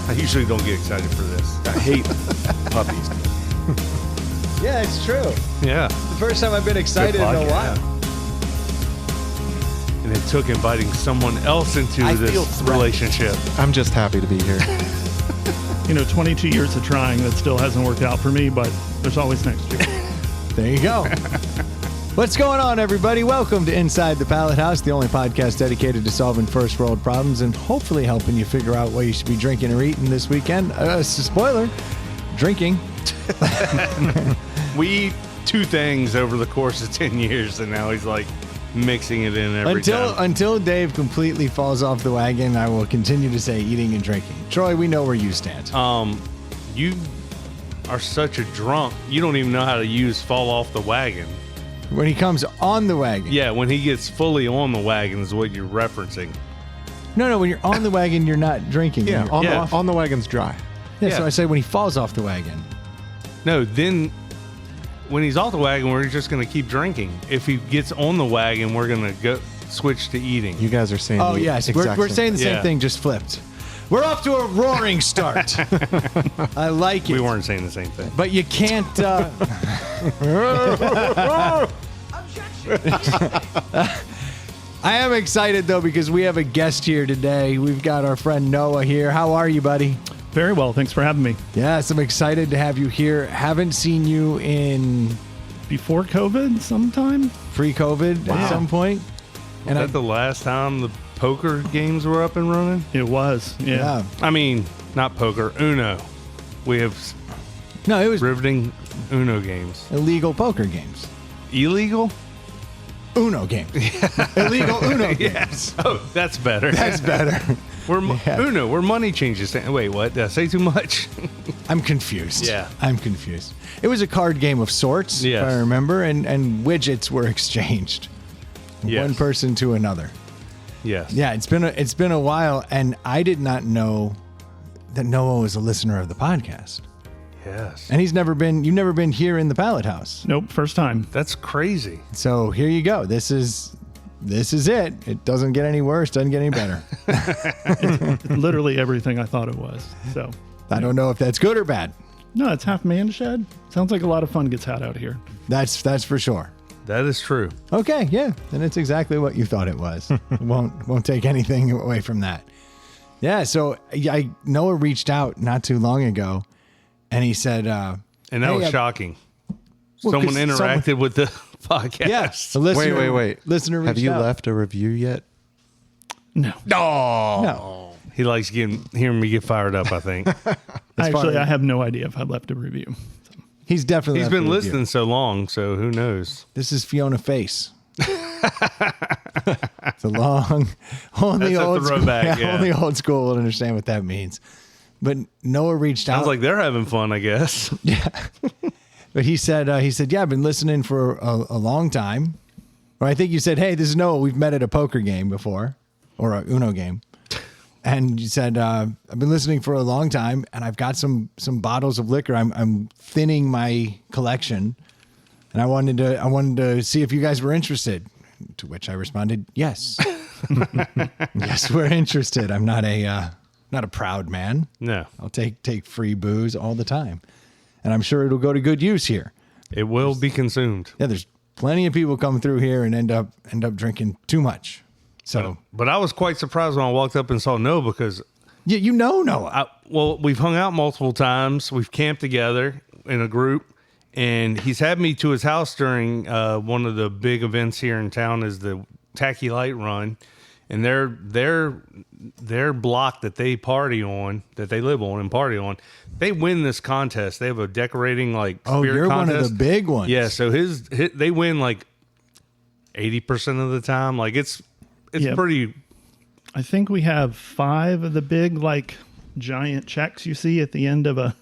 I usually don't get excited for this. I hate puppies. Yeah, it's true. Yeah. The first time I've been excited in a while. And it took inviting someone else into this relationship. I'm just happy to be here. 22 years of trying, that still hasn't worked out for me, but there's always next year. There you go. What's going on, everybody? Welcome to Inside the Pallet House, the only podcast dedicated to solving first world problems and hopefully helping you figure out what you should be drinking or eating this weekend. Spoiler, drinking. We eat two things over the course of 10 years, and now he's like mixing it in every time. Until Dave completely falls off the wagon, I will continue to say eating and drinking. Troy, we know where you stand. You are such a drunk. You don't even know how to use fall off the wagon. When he comes on the wagon. Yeah, when he gets fully on the wagon is what you're referencing. No, when you're on the wagon, you're not drinking. Yeah, on the wagon's dry. Yeah, so I say when he falls off the wagon. No, then when he's off the wagon, we're just going to keep drinking. If he gets on the wagon, we're going to go switch to eating. You guys are saying yes, we're saying the same thing, just flipped. We're off to a roaring start. I like it. We weren't saying the same thing. But you can't... I am excited, though, because we have a guest here today. We've got our friend Noah here. How are you, buddy? Very well. Thanks for having me. Yes, I'm excited to have you here. Haven't seen you in... Before COVID sometime? Pre-COVID at some point. Was that the last time the poker games were up and running? It was, yeah. I mean, not poker, Uno. We have it was riveting Uno games. Illegal poker games. Illegal? Uno games. Illegal Uno games. Yes. Oh, that's better. That's better. Uno, where money changes. Wait, what? Did I say too much? I'm confused. Yeah. I'm confused. It was a card game of sorts, if I remember, and widgets were exchanged. Yes. One person to another. Yes. Yeah, it's been a while, and I did not know that Noah was a listener of the podcast. Yes. And you've never been here in the Pallet House. Nope, first time. That's crazy. So here you go. This is it. It doesn't get any worse, doesn't get any better. It's literally everything I thought it was. So I don't know if that's good or bad. No, it's half man shed. Sounds like a lot of fun gets had out here. That's for sure. That is true. Okay, yeah. Then it's exactly what you thought it was. won't take anything away from that. Yeah, so Noah reached out not too long ago, and he said... and that was shocking. Someone interacted with the podcast. Yes. Yeah, wait. Listener reached out. Have you left a review yet? No. No. He likes hearing me get fired up, I think. Actually, I have no idea if I left a review. So. He's definitely He's been listening so long, so who knows? This is Fiona Face. It's a long... Only old school will understand what that means. But Noah reached out. Sounds like they're having fun, I guess. Yeah. But he said, yeah, I've been listening for a long time. Or I think you said, hey, this is Noah. We've met at a poker game before, or a Uno game. And you said, I've been listening for a long time, and I've got some bottles of liquor. I'm thinning my collection, and I wanted to see if you guys were interested. To which I responded, yes. Yes, we're interested. I'm not a proud man. No. I'll take free booze all the time. And I'm sure it'll go to good use here. It will be consumed. Yeah, there's plenty of people come through here and end up drinking too much. So, but I was quite surprised when I walked up and saw Noah because... Yeah, you know Noah. We've hung out multiple times. We've camped together in a group. And he's had me to his house during one of the big events here in town is the Tacky Light Run. And their block that they party on, that they live on and party on, they win this contest. They have a decorating spirit you're contest. One of the big ones. Yeah, so they win 80% of the time. It's pretty. I think we have 5 of the big giant checks you see at the end of a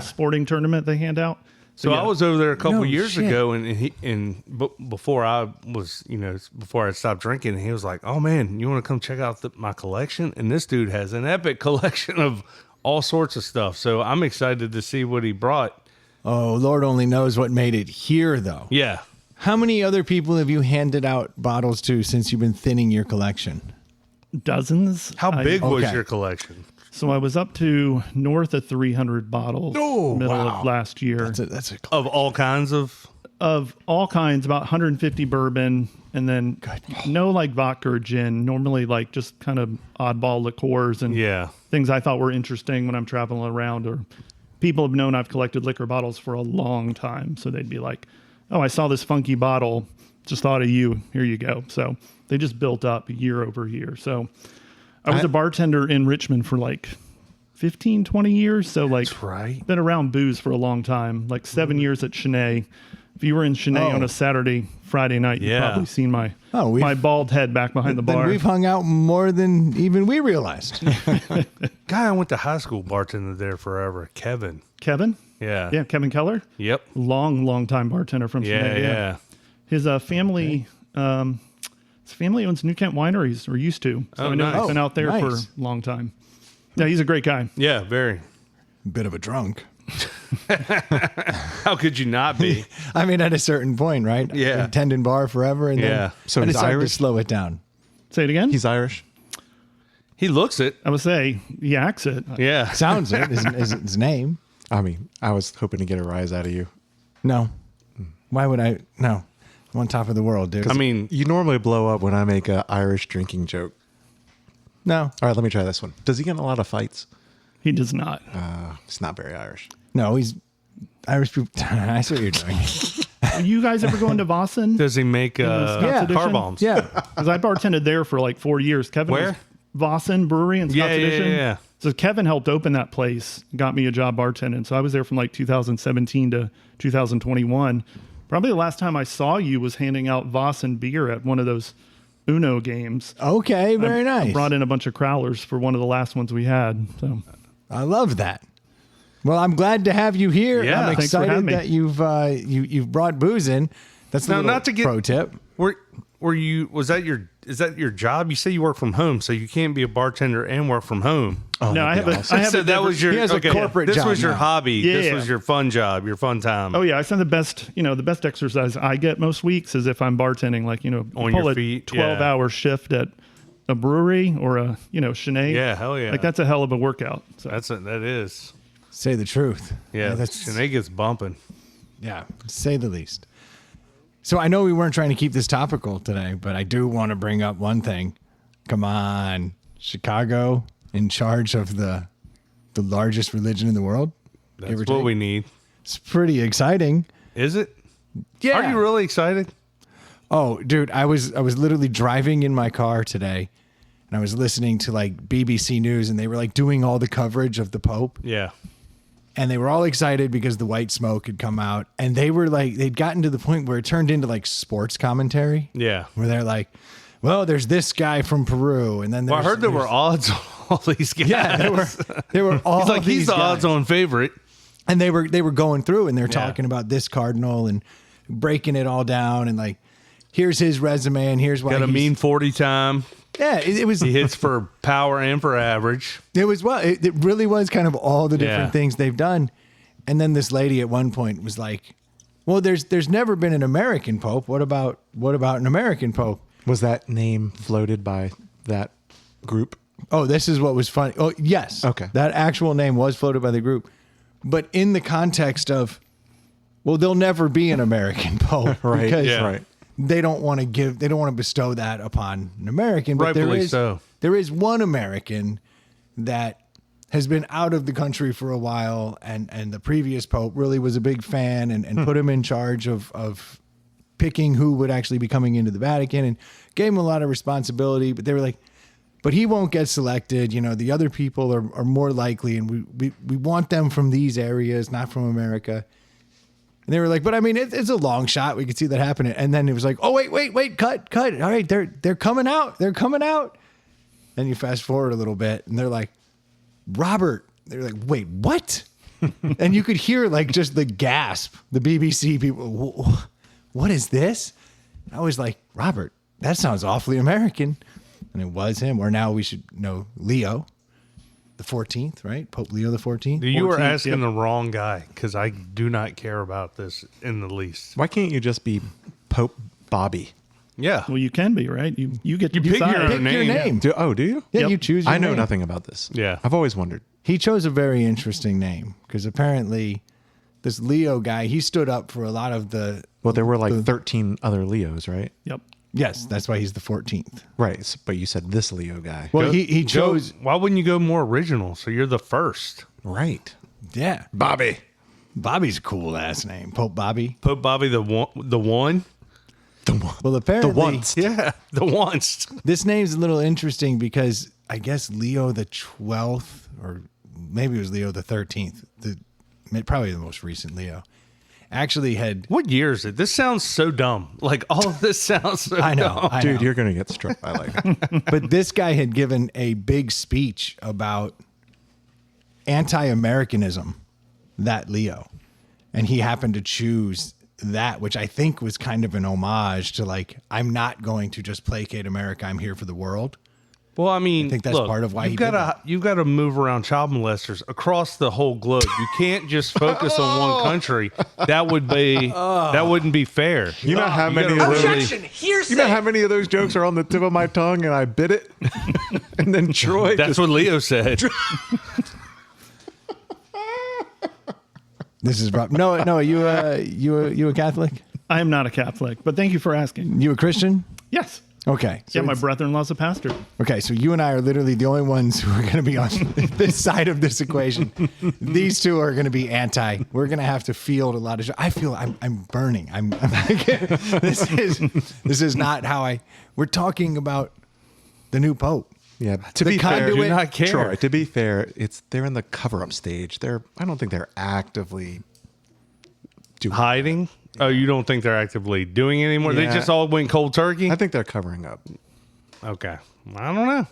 sporting tournament they hand out. So I was over there a couple years ago, and before I stopped drinking, and he was like, "Oh man, you want to come check out my collection?" And this dude has an epic collection of all sorts of stuff. So I'm excited to see what he brought. Oh, Lord only knows what made it here, though. Yeah. How many other people have you handed out bottles to since you've been thinning your collection? Dozens. How big was your collection? So I was up to north of 300 bottles middle of last year. That's a Of all kinds of. Of all kinds, about 150 bourbon, and then no like vodka or gin. Normally like just kind of oddball liqueurs and things I thought were interesting when I'm traveling around. Or people have known I've collected liquor bottles for a long time, so they'd be like, "Oh, I saw this funky bottle. Just thought of you. Here you go." So they just built up year over year. So I was a bartender in Richmond for like 15, 20 years. So like, That's right. been around booze for a long time, like 7 years at Chenet. If you were in Chenet on a Saturday, Friday night, you've probably seen my bald head back behind the bar. We've hung out more than even we realized. Guy I went to high school bartender there forever. Kevin. Kevin? Yeah. Yeah, Kevin Keller. Yep. Long time bartender from Chenet. Yeah. His family owns New Kent Wineries, or used to. So I know nice. he's been out there for a long time. Yeah, he's a great guy. Yeah, very. Bit of a drunk. How could you not be? I mean, at a certain point, right? Yeah. Tending bar forever, and then So I he's decided to Irish? slow it down. Say it again. He's Irish. He looks it. I would say he acts it. Yeah. Sounds it. Is his name? I mean, I was hoping to get a rise out of you. No. Why would I? No. I'm on top of the world, dude. I mean, You normally blow up when I make a Irish drinking joke. no. All right, let me try this one. Does he get in a lot of fights? He does not. It's not very Irish. No, he's Irish people. I see what you're doing. Are you guys ever going to Vossen? does he make Scott's Yeah. Edition? car bombs? Yeah. Because I bartended there for like 4 years. Kevin Where? was Vossen Brewery in Scott's Yeah, Edition. yeah. So Kevin helped open that place, got me a job bartending. So I was there from like 2017 to 2021. Probably the last time I saw you was handing out Vossen beer at one of those Uno games. Okay, very I nice. brought in a bunch of crowlers for one of the last ones we had. So I love that. Well, I'm glad to have you here. Yeah, I'm thanks for having excited me. that you've brought booze in. That's Now, a not to get- pro tip. Were you? Is that your job? You say you work from home, so you can't be a bartender and work from home. Oh, no, I have that'd be a, awesome. I have so a that was your He has a corporate This job was your now. hobby. This Yeah. was your fun job, your fun time. Oh yeah, I find the best exercise I get most weeks is if I'm bartending, like, On pull your a feet, 12-hour shift at a brewery or a, Chenet. Yeah, hell yeah. Like that's a hell of a workout. So That is. Say the truth. Yeah, that's Sinead gets bumping. yeah. Say the least. So I know we weren't trying to keep this topical today, but I do want to bring up one thing. Come on, Chicago in charge of the largest religion in the world. Give or That's what take. we need. It's pretty exciting. Is it? Yeah. Are you really excited? Oh, dude, I was literally driving in my car today, and I was listening to like BBC News, and they were like doing all the coverage of the Pope, Yeah. and they were all excited because the white smoke had come out, and they were like, they'd gotten to the point where it turned into like sports commentary, Yeah. where they're like, well, there's this guy from Peru, and then Well, I there's, heard there were odds on all these guys. yeah, there were all He's like, these he's the guys. odds-on favorite. And they were going through and they're talking about this cardinal and breaking it all down and like, here's his resume and here's why Got a he's- mean 40 time. Yeah, it was He hits for power and for average. it was well, it really was kind of all the different Yeah. things they've done. And then this lady at one point was like, well, there's never been an American pope. What about an American pope? Was that name floated by that group? Oh, this is what was funny. Oh, yes. Okay. That actual name was floated by the group. But in the context of, well, there'll never be an American pope. Right, Because yeah. right. they don't want to bestow that upon an American. But Rightfully so. there is one American that has been out of the country for a while, and the previous pope really was a big fan and put him in charge of picking who would actually be coming into the Vatican and gave him a lot of responsibility. But they were like, but he won't get selected. You know, the other people are more likely, and we want them from these areas, not from America. And they were like, but I mean, it's a long shot. We could see that happening. And then it was like, oh, wait, cut. All right, they're coming out. They're coming out. Then you fast forward a little bit, and they're like, Robert. They're like, wait, what? And you could hear like just the gasp. The BBC people, what is this? And I was like, Robert, that sounds awfully American. And it was him. Or now we should know Leo the 14th, right? Pope Leo the 14th. You were 14th, asking yep. the wrong guy because I do not care about this in the least. Why can't you just be Pope Bobby? Yeah. Well, you can be, right? You get to You pick decide. your own Pick your name. name. Do you? Yeah, Yep. you choose your I know name. nothing about this. Yeah. I've always wondered. He chose a very interesting name because apparently this Leo guy, he stood up for a lot of the. Well, there were like 13 other Leos, right? Yep. Yes, that's why he's the 14th. Right. But you said this Leo guy. Well, he Go- chose. why wouldn't you go more original? So you're the first. Right. Yeah. Bobby. Bobby's a cool ass name. Pope Bobby. Pope Bobby the one. Well, apparently. The once. Yeah, the once. This name's a little interesting because I guess Leo the 12th, or maybe it was Leo the 13th, probably the most recent Leo, actually had. What year is it? This sounds so dumb. Like all of this sounds so I know. dumb. I Dude, know. you're going to get struck by lightning. But this guy had given a big speech about anti-Americanism, that Leo. And he happened to choose that, which I think was kind of an homage to like, I'm not going to just placate America. I'm here for the world. Well, I mean, I think that's part of why you've he got did to that. you've got to move around child molesters across the whole globe. You can't just focus on one country. That would be that wouldn't be fair. You know how You many gotta of those? really- You know how many of those jokes are on the tip of my tongue and I bit it? And then Troy That's just what Leo said. This is Rob. No, you a Catholic? I am not a Catholic, but thank you for asking. You a Christian? Yes. Okay. Yeah, my it's- brother-in-law's a pastor. Okay, so you and I are literally the only ones who are going to be on this side of this equation. These two are going to be anti. We're going to have to field a lot of. I feel I'm burning. I'm this is not how I. We're talking about the new pope. Yeah, to The be fair, conduit- Do not care. Troy, to be fair, they're in the cover-up stage. I don't think they're actively doing. Hiding? Oh, you don't think they're actively doing it anymore? They Yeah. just all went cold turkey? I think they're covering up. Okay. I don't know.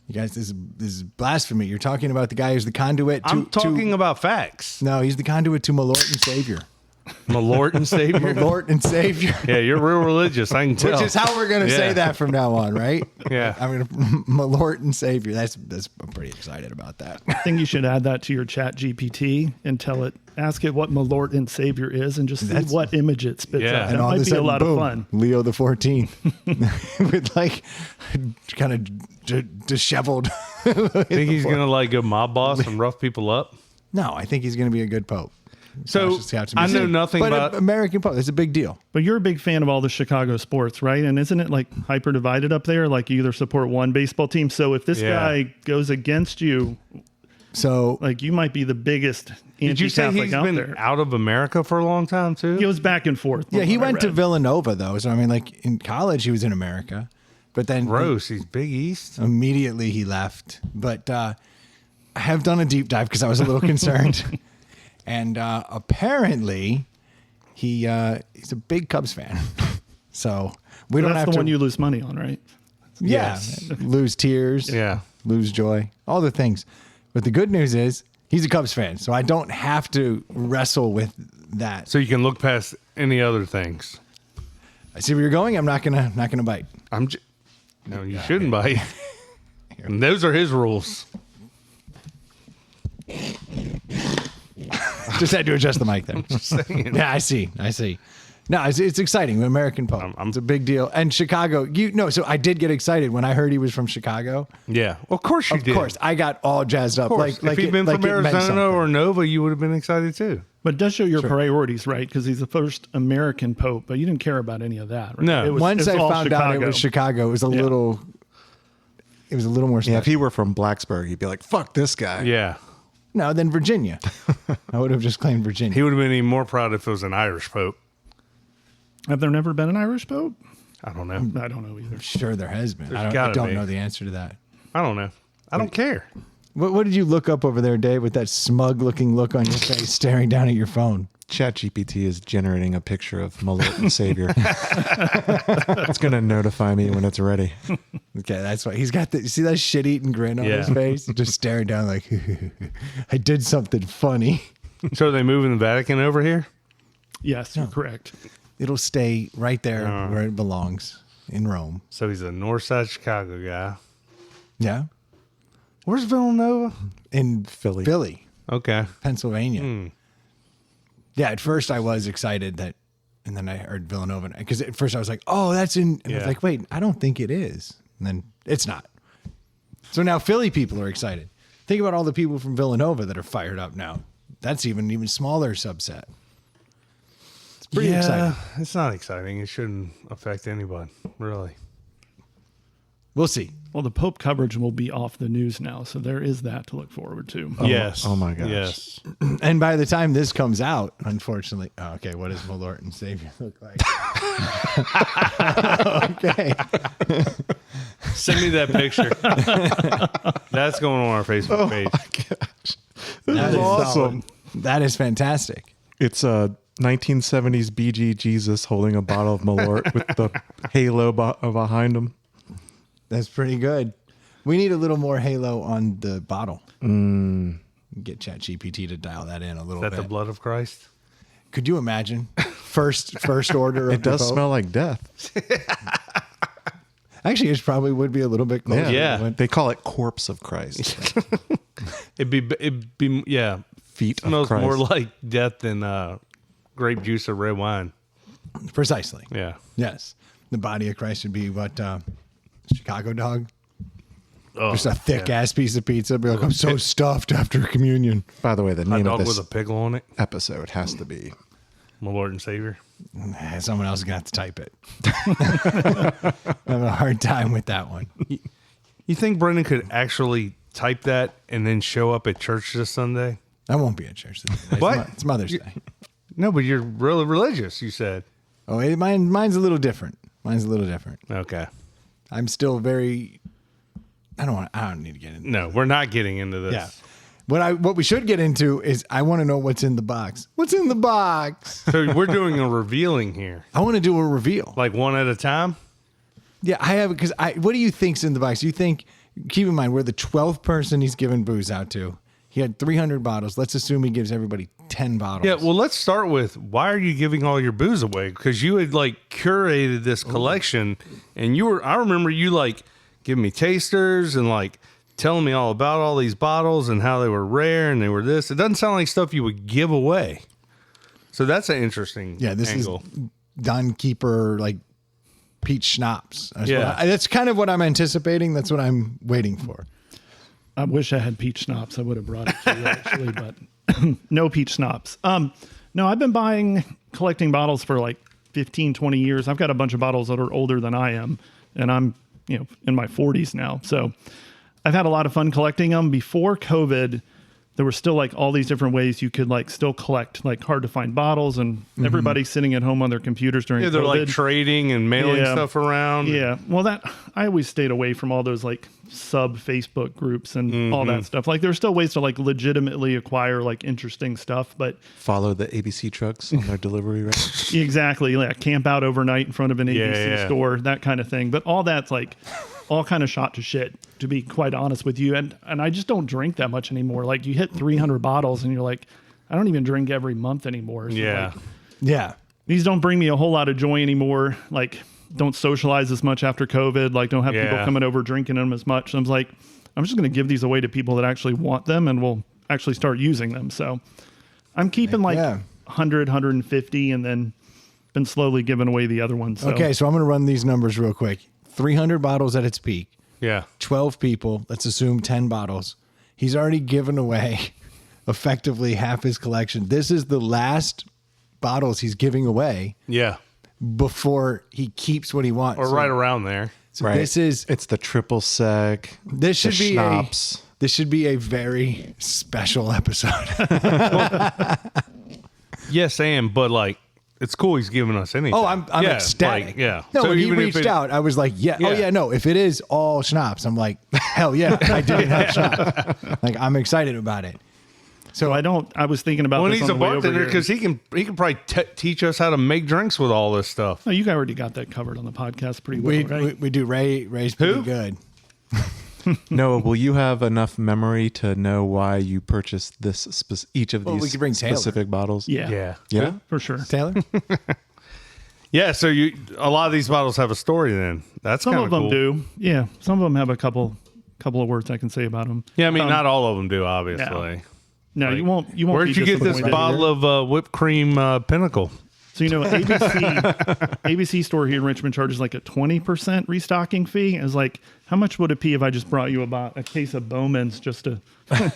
You guys, this is blasphemy. You're talking about the guy who's the conduit to. I'm talking about facts. No, he's the conduit to Malort and Savior. Malort and Savior. Malort and Savior. Yeah, you're real religious. I can tell. Which is how we're going to say Yeah. that from now on, right? Yeah. I'm going to Malort and Savior. I'm pretty excited about that. I think you should add that to your chat GPT and ask it what Malort and Savior is and just see That's- what image it spits Yeah. out. And That all of might a be a sudden, lot boom, of fun. Leo the 14th with like kind of disheveled. Think he's going to like go mob boss and rough people up? No, I think he's going to be a good pope. So Just have to be I know seen. nothing but about. American pope. It's a big deal. But you're a big fan of all the Chicago sports, right? And isn't it like hyper divided up there? Like you either support one baseball team. So if this Yeah. guy goes against you, So like you might be the biggest Did you say anti-Catholic he's out been there. out of America for a long time too? He goes back and forth. yeah, from he what I went to read. Villanova though. So I mean, like in college, he was in America, but then Gross. He's Big East. immediately he left. But I have done a deep dive because I was a little concerned. And apparently, he's a big Cubs fan. So we don't That's have the to. one you lose money on, right? yes, lose tears, Yeah. lose joy, all the things. But the good news is he's a Cubs fan, so I don't have to wrestle with that. So you can look past any other things. I see where you're going. I'm not gonna bite. No, you shouldn't bite. And those are his rules. Just had to adjust the mic there. Saying. Yeah, I see. No, it's exciting. American Pope. It's a big deal. And Chicago, so I did get excited when I heard he was from Chicago. Yeah. Well, of course you Of did. course, I got all jazzed up. Of course. Like if he'd been like from it meant Arizona something. or Nova, you would have been excited too. But it does show your priorities, right? Because he's the first American pope, but you didn't care about any of that, right? No. It was, Once it was I all found out it was Chicago, it was a little more special. Yeah, if he were from Blacksburg, he'd be like, "Fuck this guy." Yeah. No, then Virginia. I would have just claimed Virginia. He would have been even more proud if it was an Irish Pope. Have there never been an Irish pope? I don't know. I don't know either. Sure, there has been. I gotta don't be. know the answer to that. I don't know. I don't care. What did you look up over there, Dave, with that smug-looking look on your face, staring down at your phone? ChatGPT is generating a picture of Malort and Savior. It's going to notify me when it's ready. Okay, that's why he's got the. You see that shit-eating grin on his Yeah. face, just staring down like, I did something funny. So are they moving the Vatican over here? Yes, you're correct. It'll stay right there where it belongs in Rome. So he's a north side Chicago guy. Yeah, Where's Villanova? in Philly. Okay. Pennsylvania. Yeah, at first I was excited that And then I heard Villanova because at first I was like, oh, that's in. And I was like, wait, I don't think it is. And then it's not. So now Philly people are excited. Think about all the people from Villanova that are fired up now. That's even smaller subset. It's pretty exciting. It's not exciting. It shouldn't affect anybody, really. We'll see. Well, the Pope coverage will be off the news now, so there is that to look forward to. Yes. Oh my gosh. Yes. And by the time this comes out, unfortunately, what does Malort and Savior look like? Okay. Send me that picture. That's going on our Facebook page. That is awesome. That is fantastic. It's a 1970s BG Jesus holding a bottle of Malort with the halo behind him. That's pretty good. We need a little more halo on the bottle. Get ChatGPT to dial that in a little Is that bit. the blood of Christ? Could you imagine? First order of It does the Pope? smell like death. Actually, it probably would be a little bit closer. Yeah. They call it corpse of Christ. It'd be Feet of smells Christ. more like death than grape juice or red wine. Precisely. Yeah. Yes. The body of Christ would be what? Chicago dog? Oh, Just a thick ass piece of pizza. Be like, I'm so stuffed after communion. By the way, the hot name of dog this with a pickle on it. episode has to be Malort and Savior. Someone else is going to have to type it. I'm having a hard time with that one. You think Brendan could actually type that and then show up at church this Sunday? I won't be at church this day. What? It's Mother's Day. No, but you're really religious, you said. Oh, mine's a little different. Okay. I'm still very. I don't need to get into. No, we're not getting into this. Yeah. What we should get into is I want to know what's in the box. What's in the box? So we're doing a revealing here, I want to do a reveal. like one at a time. Yeah, I have because what do you think's in the box? You think? Keep in mind, we're the 12th person he's given booze out to. He had 300 bottles. Let's assume he gives everybody 10 bottles. Yeah, well, let's start with why are you giving all your booze away? Because you had like curated this collection, and I remember you like giving me tasters and like telling me all about all these bottles and how they were rare and they were this. It doesn't sound like stuff you would give away. So that's an interesting angle. Is Don Keeper like peach schnapps. Yeah. That's kind of what I'm anticipating. That's what I'm waiting for. I wish I had peach schnapps. I would have brought it to you actually, but no peach schnapps. No, I've been collecting bottles for like 15, 20 years. I've got a bunch of bottles that are older than I am, and I'm, in my 40s now. So I've had a lot of fun collecting them. Before COVID, there were still like all these different ways you could like still collect like hard to find bottles, and everybody's sitting at home on their computers during Yeah, they're COVID. like trading and mailing stuff around. Yeah. Well, I always stayed away from all those like sub Facebook groups and all that stuff. Like there's still ways to like legitimately acquire like interesting stuff, but follow the ABC trucks on their delivery route. exactly, like camp out overnight in front of an ABC store, that kind of thing. But all that's like all kind of shot to shit, to be quite honest with you. And I just don't drink that much anymore. Like you hit 300 bottles and you're like, I don't even drink every month anymore. So Yeah. like, Yeah. these don't bring me a whole lot of joy anymore. Like, don't socialize as much after COVID. Like, don't have people coming over drinking them as much. So I'm like, I'm just going to give these away to people that actually want them and will actually start using them. So I'm keeping 100, 150, and then been slowly giving away the other ones. So. Okay, so I'm going to run these numbers real quick. 300 bottles at its peak. Yeah. 12 people. Let's assume 10 bottles. He's already given away effectively half his collection. This is the last bottles he's giving away. Yeah. Before he keeps what he wants. Or right around there. So Right. it's the triple seg. this should the be schnapps. this should be a very special episode. Yes, but like, it's cool he's giving us anything. Oh, I'm ecstatic. Like, yeah. No, So when he even if reached out, I was like, yeah. Oh Yeah. yeah, no, if it is all schnapps, I'm like, hell yeah, I didn't have schnapps. Like I'm excited about it. So I was thinking about Well, this he's on a the way over bartender here. because he can probably teach us how to make drinks with all this stuff. Oh, you already got that covered on the podcast pretty well, right? We do. Ray's pretty good. Noah, will you have enough memory to know why you purchased each of Well, these we could bring Taylor. specific bottles? Yeah. Yeah? For sure. Taylor? Yeah, so a lot of these bottles have a story. Then that's Some kind of them cool. do. Yeah. Some of them have a couple of words I can say about them. Yeah, I mean, not all of them do, obviously. No, Like, you won't. Where'd be you get this disappointed. bottle of whipped cream Pinnacle? So, ABC store here in Richmond charges like a 20% restocking fee. It's like, how much would it be if I just brought you about a case of Bowman's just to...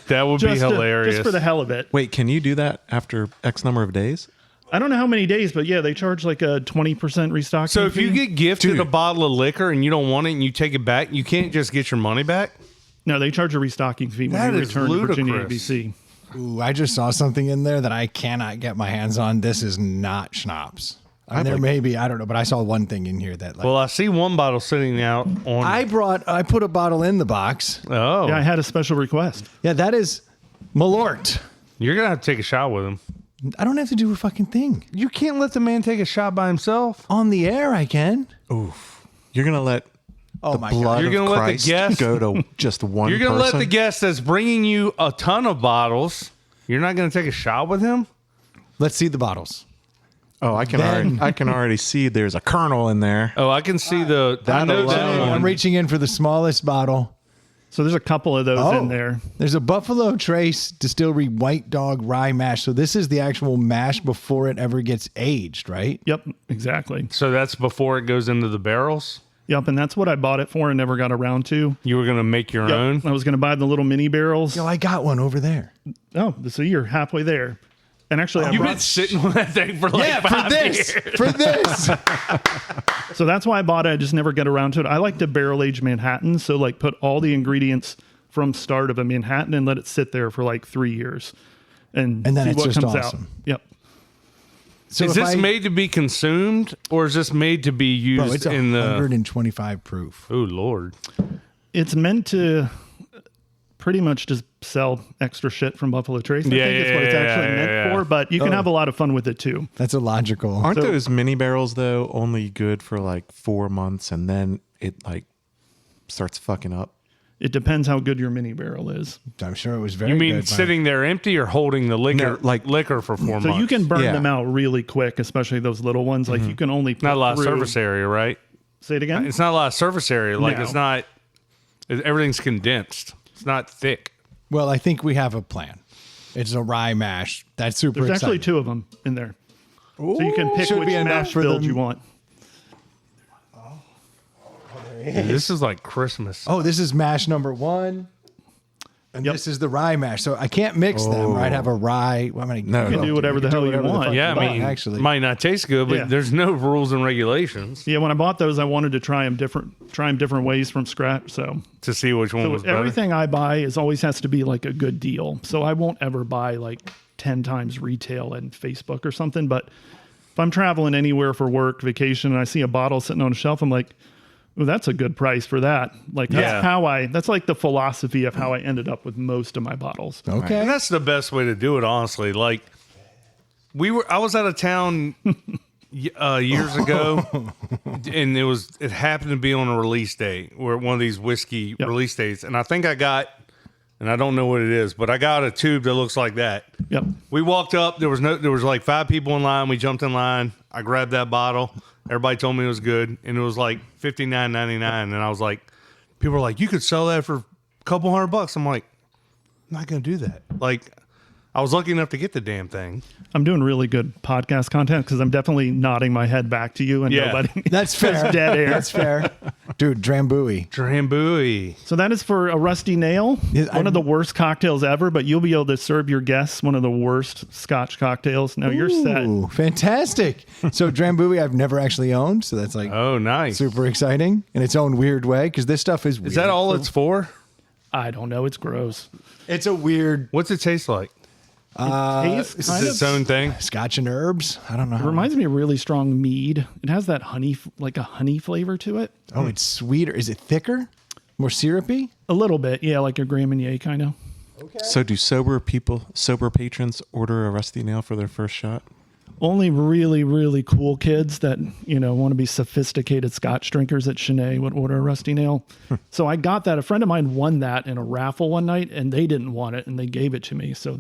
That would be hilarious. Just for the hell of it. Wait, can you do that after X number of days? I don't know how many days, but yeah, they charge like a 20% restocking So if fee. you get gifted a bottle of liquor and you don't want it and you take it back, you can't just get your money back? No, they charge a restocking fee when That you is return to Virginia ludicrous. ABC. Ooh, I just saw something in there that I cannot get my hands on. This is not schnapps. And there may be, I don't know, but I saw one thing in here that like Well, I see one bottle sitting out on. I put a bottle in the box. Oh. Yeah, I had a special request. Yeah, that is Malort. You're going to have to take a shot with him. I don't have to do a fucking thing. You can't let the man take a shot by himself. On the air, I can. Oof. You're going to let Oh the my blood God. You're of gonna let the Christ guest- go to just one You're going to let person? the guest that's bringing you a ton of bottles, you're not going to take a shot with him? Let's see the bottles. Oh, I can already see there's a kernel in there. Oh, I can see the. I know that alone. I'm one. reaching in for the smallest bottle. So there's a couple of those in there. There's a Buffalo Trace Distillery White Dog Rye Mash. So this is the actual mash before it ever gets aged, right? Yep, exactly. So that's before it goes into the barrels? Yep, and that's what I bought it for and never got around to. You were going to make your Yep, own? I was going to buy the little mini barrels. Yo, I got one over there. Oh, so you're halfway there. And actually, I You've brought, been sitting on that thing for like 5 years. For this. so that's why I bought it. I just never get around to it. I like to barrel age Manhattan. So like put all the ingredients from start of a Manhattan and let it sit there for like 3 years. And then see it's what just comes awesome. out. Yep. So Is if this made to be consumed or is this made to be used Bro, it's in the. 125 proof. Oh, Lord. It's meant to pretty much just sell extra shit from Buffalo Trace. I Yeah, think it's what it's yeah, actually yeah, meant yeah. for, but you can have a lot of fun with it too. That's illogical. Aren't So- those mini barrels though only good for like 4 months and then it like starts fucking up? It depends how good your mini barrel is. I'm sure it was very You mean good. sitting there empty or holding the liquor, No, like- liquor for 4 So months? you can burn Yeah. them out really quick, especially those little ones. Like you can only put Not a lot of through- surface area, right? Say it again. It's not a lot of surface area. Like No. it's not. Everything's condensed. It's not thick. Well, I think we have a plan. It's a rye mash. That's super There's exciting. actually 2 of them in there, so you can pick Should which be enough mash for build them. you want. This is like Christmas. Oh, this is mash number 1. And Yep. this is the rye mash. So I can't mix them. Right? Have a rye. Well, I'm gonna, No. You can do whatever the hell you want. fuck Yeah, I want, mean, actually. might not taste good, but Yeah. there's no rules and regulations Yeah, when I bought those, I wanted to try them different ways from scratch. So to see which one was better. everything I buy is always has to be like a good deal. So I won't ever buy like 10 times retail and Facebook or something. But if I'm traveling anywhere for work, vacation, and I see a bottle sitting on a shelf, I'm like, oh, that's a good price for that. Like Yeah. that's like the philosophy of how I ended up with most of my bottles. Okay. And that's the best way to do it, honestly. Like I was out of town years ago, and it happened to be on a release day, or one of these whiskey release days, and I think I got, and I don't know what it is, but I got a tube that looks like that. Yep. We walked up. There was like 5 people in line. We jumped in line. I grabbed that bottle. Everybody told me it was good, and it was like $59.99. And I was like, people were like, you could sell that for a couple $100. I'm like, I'm not gonna do that. Like, I was lucky enough to get the damn thing. I'm doing really good podcast content because I'm definitely nodding my head back to you and Yeah. nobody. That's fair. There's dead air. That's fair. Dude, Drambuie. Drambuie. So that is for a Rusty Nail, Yes, one of the worst cocktails ever, but you'll be able to serve your guests one of the worst Scotch cocktails. Now you're set. Ooh, fantastic. So Drambuie I've never actually owned, so that's like Oh, nice. super exciting in its own weird way because this stuff is weird. Is that all it's for? I don't know. It's gross. It's a weird What's it taste like? Tastes Is kind it of, its own thing? scotch and herbs. I don't know. it reminds me of really strong mead. It has that honey, like a honey flavor to it. Oh, it's sweeter. Is it thicker? More syrupy? A little bit. Yeah, like a Grand Marnier kind of. So do sober patrons order a Rusty Nail for their first shot? Only really, really cool kids that, want to be sophisticated Scotch drinkers at Chenet would order a Rusty Nail. So I got that. A friend of mine won that in a raffle one night and they didn't want it and they gave it to me. So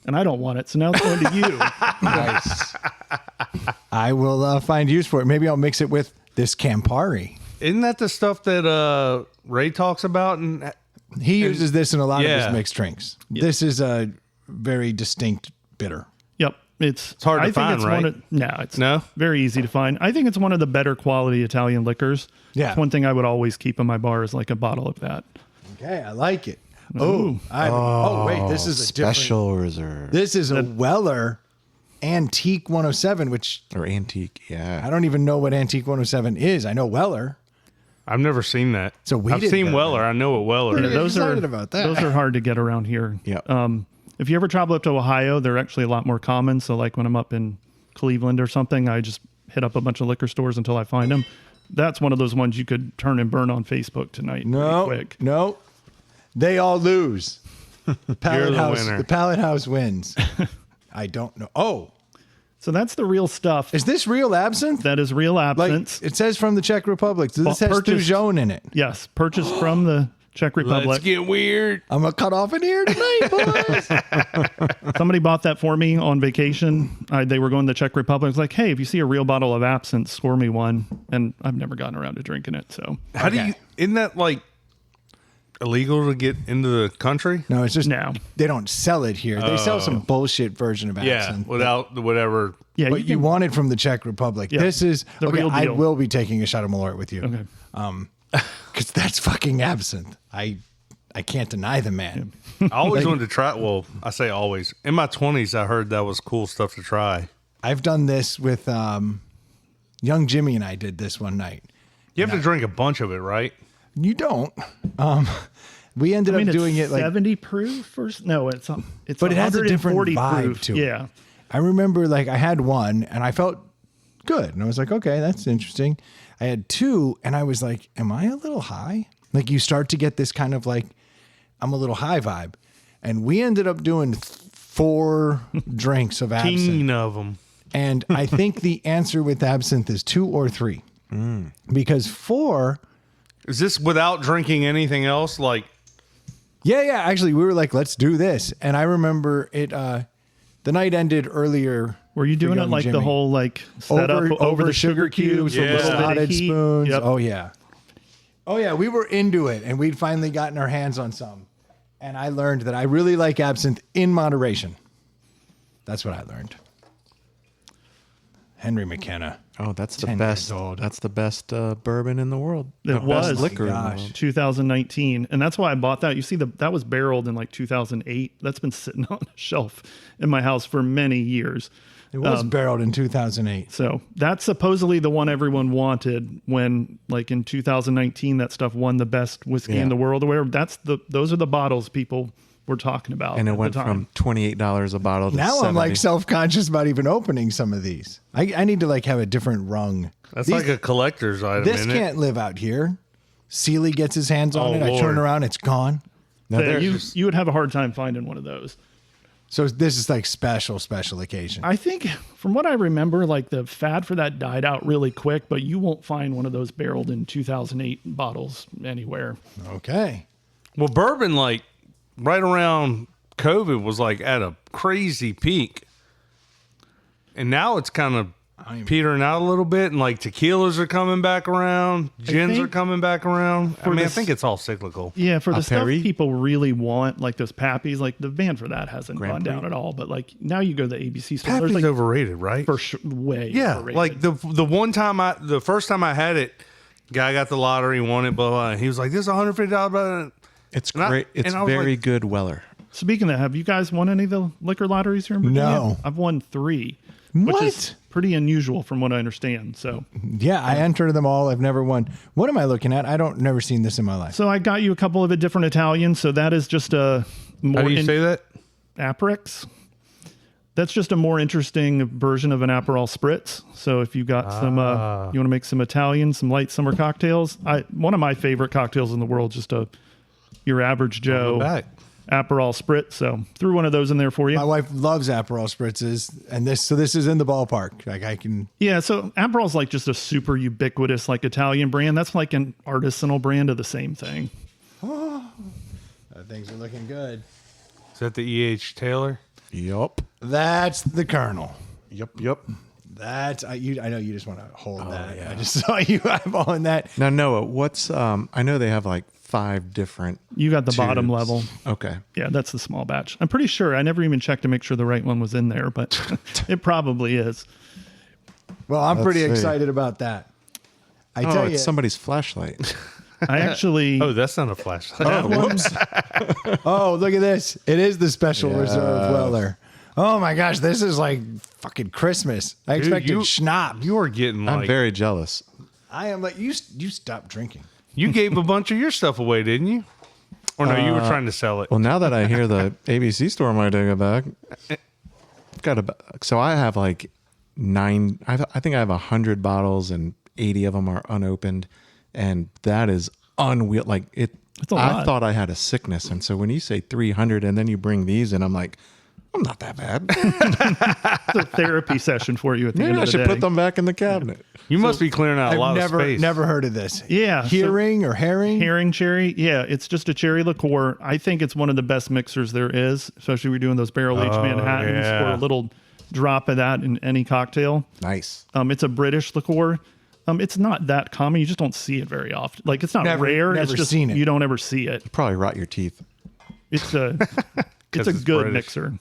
and I don't want it. So now it's going to you. Nice. I will find use for it. Maybe I'll mix it with this Campari. Isn't that the stuff that Ray talks about? And He uses this in a lot of Yeah. his mixed drinks. This is a very distinct bitter. Yep. It's hard to I think find, it's right? It's No? very easy to find. I think it's one of the better quality Italian liquors. Yeah. It's one thing I would always keep in my bar is like a bottle of that. Okay, I like it. Ooh. Wait, this is a special reserve This is a Weller Antique 107, which or antique. I Yeah. don't even know what Antique 107 is. I know Weller. I've never seen that. So we I've did seen that. Weller. I know what Weller Pretty is. good. Those are excited about that. Those are hard to get around here. Yep. If you ever travel up to Ohio, they're actually a lot more common. So like when I'm up in Cleveland or something, I just hit up a bunch of liquor stores until I find them. That's one of those ones you could turn and burn on Facebook tonight. No, pretty quick. no, they all lose. You're the winner. The Pallet House wins. I don't know. Oh, So that's the real stuff. is this real absinthe? That is real Like absinthe. it says from the Czech Republic. This Well, has purchased- Stoujon in it. Yes, purchased from the Czech Republic. Let's get weird. I'm gonna cut off in here tonight, boys. Somebody bought that for me on vacation. They were going to the Czech Republic. I was like, hey, if you see a real bottle of absinthe, score me one. And I've never gotten around to drinking it. So How do you? Isn't that like illegal to get into the country? No, it's just No. they don't sell it here. They sell some bullshit version of Yeah, absinthe. without the whatever. yeah, But you can- want it from the Czech Republic. Yeah, This is the okay. real I deal. will be taking a shot of Malort with you. Okay. Because that's fucking absinthe. I can't deny the man. I always wanted to try. Well, I say always. In my 20s, I heard that was cool stuff to try. I've done this with young Jimmy, and I did this one night. You have to drink a bunch of it, right? You don't. We ended I mean, up doing it's it like 70 proof or no, it's But it has a different 140 vibe proof. to it. Yeah. I remember like I had one and I felt good. And I was like, okay, that's interesting. I had two and I was like, am I a little high? Like you start to get this kind of like, I'm a little high vibe. And we ended up doing 4 drinks of absinthe. King of them. And I think the answer with absinthe is 2 or 3. Because 4, Is this without drinking anything else? Like, yeah, actually we were like, let's do this. And I remember it, the night ended earlier. Were you for doing it young like the Jimmy. whole like setup over the sugar cubes, Yeah. a little bit of slotted heat? spoons. Yep. Oh yeah. Oh yeah, we were into it and we'd finally gotten our hands on some. And I learned that I really like absinthe in moderation. That's what I learned. Henry McKenna. Oh, that's the 10 best. years old. That's the best bourbon in the world. It The was. best liquor. In the Gosh. world. 2019, and that's why I bought that. You see, that was barreled in like 2008. That's been sitting on a shelf in my house for many years. It was barreled in 2008. So that's supposedly the one everyone wanted when, like in 2019, that stuff won the best whiskey in the world. Or whatever. Those are the bottles people were talking about. And it at went the time. from $28 a bottle to Now $70. I'm like self-conscious about even opening some of these. I need to like have a different rung. that's These- like a collector's item, This isn't it? can't live out here. Sealy gets his hands on Oh, it. I turn Lord. around, it's gone. Now, Yeah, there's- you would have a hard time finding one of those. So this is like special occasion. I think from what I remember, like the fad for that died out really quick, but you won't find one of those barreled in 2008 bottles anywhere. Okay. Well, bourbon, like right around COVID, was like at a crazy peak, and now it's kind of petering out a little bit, and like tequilas are coming back around, gins are think coming back around. I mean, I this- think it's all cyclical. Yeah, for the stuff Perry? people really want, like those Pappies, like the van for that hasn't Grand gone Prix? down at all. But like now you go to the ABC store, Pappy's there's like overrated, right? for sure, way Yeah, overrated. like the first time I had it, guy got the lottery, won it, blah blah. And he was like, "This is $150." It's And I- great. It's and I was very like- good Weller. Speaking of that, have you guys won any of the liquor lotteries here in Virginia? No. I've won 3, which What? is pretty unusual from what I understand. So Yeah, I entered them all. I've never won. What am I looking at? Never seen this in my life. I got you a couple of a different Italians. So that is just a more How do you say that? Aperex. That's just a more interesting version of an Aperol Spritz. So if you got some, you want to make some Italian, some light summer cocktails. One of my favorite cocktails in the world, just your average Joe Back. Aperol Spritz. So threw one of those in there for you. My wife loves Aperol spritzes, and this is in the ballpark. Like I can. Yeah, so Aperol's like just a super ubiquitous like Italian brand. That's like an artisanal brand of the same thing. Things are looking good. Is that the E.H. Taylor? Yup. That's the Colonel. Yep. That's I know you just want to hold that. yeah. I just saw you eyeballing that. Now, Noah, what's I know they have like 5 different. You got the bottom tubes. level. Okay. Yeah, that's the small batch. I'm pretty sure. I never even checked to make sure the right one was in there, but it probably is. Well, I'm Let's pretty see. excited about that. I Oh, tell it's you, somebody's flashlight. I actually. Oh, that's not a flashlight. Oh, whoops. oh, look at this. It is the Special Yes. Reserve Weller. Oh my gosh, this is like fucking Christmas. I expected you- schnapps. You are getting I'm like very jealous. I am like, you stop drinking. you gave a bunch of your stuff away, didn't you? Or no, you were trying to sell it. Well, now that I hear the ABC store might take it back, so I have like 9. I think I have 100 bottles and 80 of them are unopened, and that is unreal. Like it. That's a I lot. thought I had a sickness, and so when you say 300 and then you bring these in, I'm like, I'm not that bad. It's a therapy session for you at the Maybe end I of the should day. put them back in the cabinet. You must be clearing out a lot I've of space. never heard of this. Yeah, so- Hearing or herring? Herring cherry. Yeah, it's just a cherry liqueur. I think it's one of the best mixers there is, especially when you're doing those barrel aged Manhattans yeah. or a little drop of that in any cocktail. Nice. It's a British liqueur. It's not that common. You just don't see it very often. Like it's not Never- rare. It's never just seen it. you don't ever see it. Probably rot your teeth. It's a it's 'Cause a it's good British. mixer.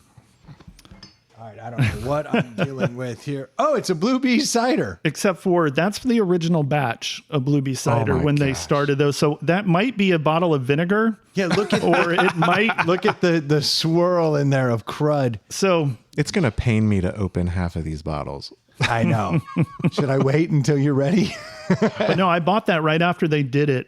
All right, I don't know what I'm dealing with here. Oh, it's a Blue Bee cider. Except for that's the original batch of Blue Bee cider my when they gosh. started those. So that might be a bottle of vinegar, Yeah, look at or it might. look at the swirl in there of crud. So It's going to pain me to open half of these bottles. I know. Should I wait until you're ready? But no, I bought that right after they did it,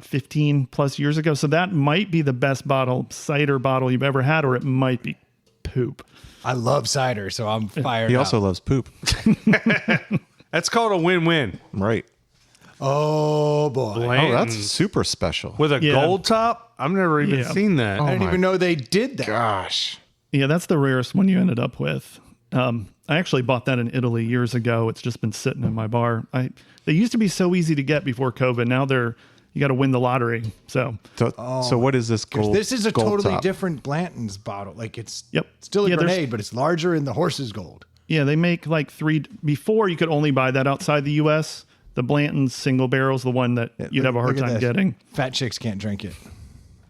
15 plus years ago. So that might be the best cider bottle you've ever had, or it might be poop. I love cider, so I'm fired He up. also loves poop. That's called a win-win. Right. Oh boy. Oh, Blanton's that's super special. with a Yeah. gold top. I've never even Yeah. seen that. I didn't my even know they did that. Gosh. Yeah, that's the rarest one you ended up with. I actually bought that in Italy years ago. It's just been sitting in my bar. They used to be so easy to get before COVID. Now you got to win the lottery. So So what is this gold? This is a gold totally top? different Blanton's bottle. Like it's Yep. still a Yeah, there's- grenade, but it's larger and the horse is gold. yeah, they make like 3. Before you could only buy that outside the U.S. The Blanton's single barrel's the one that you'd have a hard Look at time this. getting. Fat chicks can't drink it.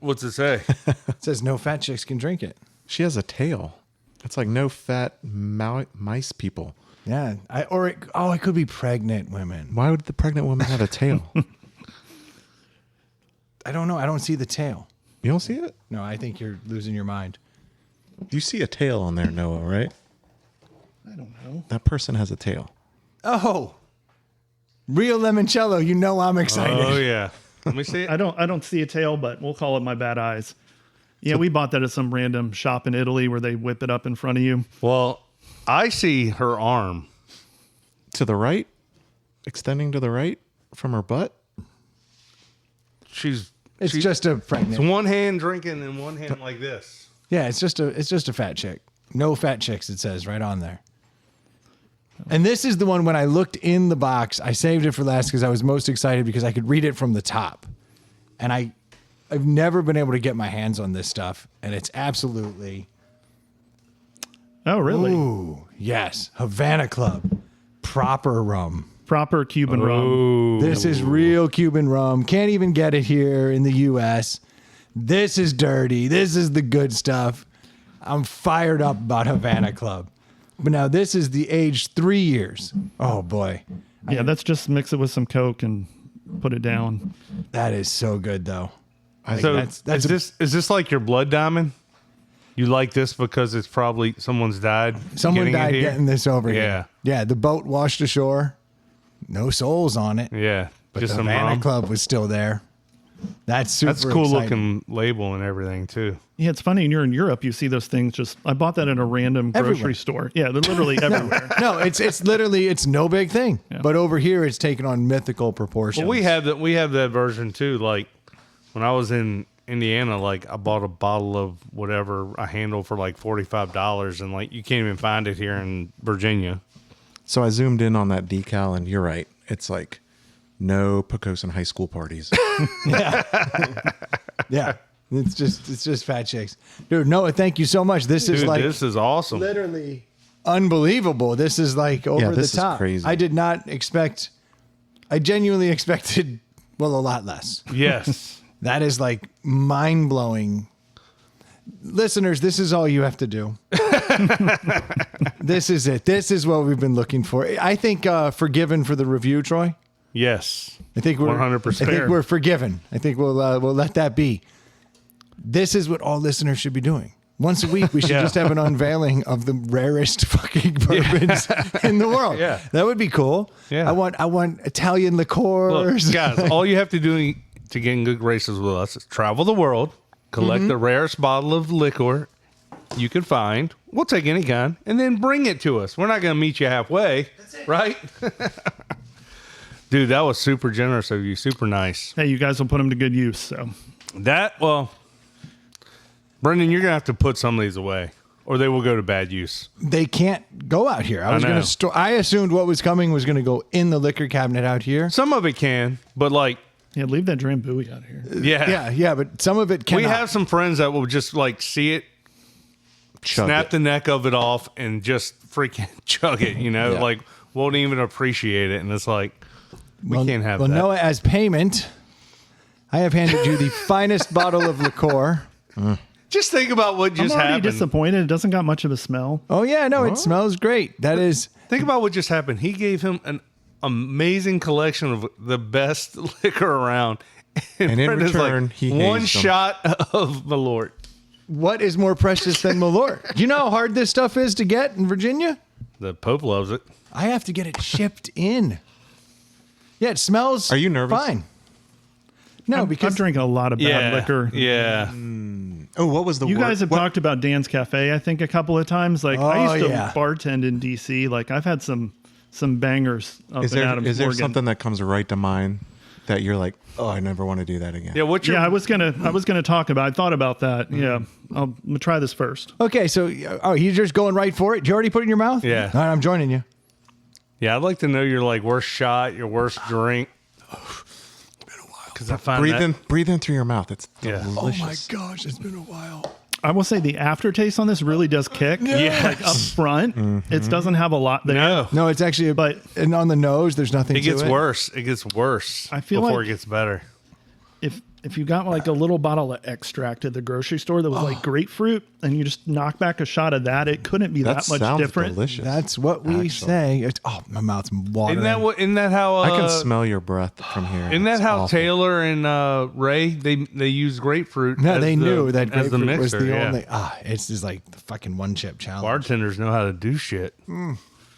What's it say? It says no fat chicks can drink it. She has a tail. It's like no fat mice people. Yeah. It could be pregnant women. Why would the pregnant woman have a tail? I don't know. I don't see the tail. You don't see it? No, I think you're losing your mind. You see a tail on there, Noah, right? I don't know. That person has a tail. Oh, real limoncello. You know I'm excited. Oh yeah. Let me see it. I don't see a tail, but we'll call it my bad eyes. Yeah, we bought that at some random shop in Italy where they whip it up in front of you. Well, I see her arm. To the right? Extending to the right from her butt? It's just a It's pregnant. one hand drinking and one hand like this. Yeah, it's just a fat chick. No fat chicks. It says right on there. And this is the one when I looked in the box, I saved it for last because I was most excited because I could read it from the top. And I've never been able to get my hands on this stuff, and it's absolutely Oh, really? ooh, yes, Havana Club, proper rum. Proper Cuban rum. Ooh. This is real Cuban rum. Can't even get it here in the U.S. This is dirty. This is the good stuff. I'm fired up about Havana Club. But now this is the age 3 years. Oh boy, Yeah, that's just mix it with some Coke and put it down. that is so good though. So that's is this like your blood diamond? You like this because it's probably someone's died. Someone getting it died here? getting this over Yeah. here. Yeah, the boat washed ashore. No souls on it. Yeah, But just the some Havana rum. Club was still there. That's super That's a cool exciting. looking label and everything too. Yeah, it's funny. When you're in Europe, you see those things just. I bought that in a random grocery Everywhere. store. Yeah, they're literally everywhere. No, it's literally it's no big thing. But over here it's taken on mythical proportions. Well, we have that version too. Like when I was in Indiana, like I bought a bottle of whatever a handle for like $45, and like you can't even find it here in Virginia. So I zoomed in on that decal, and you're right. It's like no Pocosin high school parties. Yeah. It's just fat chicks. Dude, Noah, thank you so much. This is Dude, like this is awesome. literally unbelievable. This is like over this the is top. crazy. I did not expect I genuinely expected a lot less. Yes. That is like mind blowing. Listeners, this is all you have to do. This is it. This is what we've been looking for. I think forgiven for the review, Troy. Yes. I think we're 100%. I think we're forgiven. I think we'll let that be. This is what all listeners should be doing. Once a week, we should just have an unveiling of the rarest fucking bourbons in the world. Yeah. That would be cool. Yeah. I want Italian liqueurs. Look, guys, all you have to do to get in good graces with us is travel the world, collect the rarest bottle of liquor you can find. We'll take any kind, and then bring it to us. We're not going to meet you halfway, right? Dude, that was super generous of you. Super nice. Hey, you guys will put them to good use. So Brendan, you're going to have to put some of these away, or they will go to bad use. They can't go out here. I was going to store. I assumed what was coming was going to go in the liquor cabinet out here. Some of it can, but like, yeah, leave that Drambuie out here. Yeah, but some of it cannot. We have some friends that will just like see it, snap the neck of it off, and just freaking chug it. Like won't even appreciate it, and it's like we can't have that. Noah, as payment, I have handed you the finest bottle of liqueur. Just think about what just I'm already happened. disappointed. It doesn't got much of a smell. Oh yeah, no, it smells great. That is. Think about what just happened. He gave him an amazing collection of the best liquor around, and in Brendan's return, like, he one hazed him. shot of Malort. What is more precious than Malort? Do you know how hard this stuff is to get in Virginia? The Pope loves it. I have to get it shipped in. Yeah, it smells. Are you nervous? Fine. No, because I'm drinking a lot of bad liquor. Yeah. Oh, what was the You word? guys have talked about Dan's Cafe, I think, a couple of times. Like I used to bartend in DC. Like I've had some bangers up in Adams, is there Morgan. something that comes right to mind that you're like, oh, I never want to do that again? Yeah. What's your? Yeah, I was gonna talk about. I thought about that. Yeah, I'm gonna try this first. Okay, so you're just going right for it. Did you already put it in your mouth? Yeah. All right, I'm joining you. Yeah, I'd like to know your like worst shot, your worst drink. Because I find breathe in through your mouth. It's Yeah. delicious. Oh my gosh, it's been a while. I will say the aftertaste on this really does kick. Yes. Like up front, it doesn't have a lot there. No, it's actually, and on the nose, there's nothing. It gets worse. It gets worse. I feel before like it gets better. If you got like a little bottle of extract at the grocery store that was like grapefruit, and you just knock back a shot of that, it couldn't be that much sounds different. delicious. That's what we say. My mouth's watering. Isn't that how? I can smell your breath from here. Isn't that It's how awful. Taylor and Ray they use grapefruit? No, as they the- knew that as the grapefruit was mixer. the Yeah. only. It's just like the fucking one chip challenge. Bartenders know how to do shit.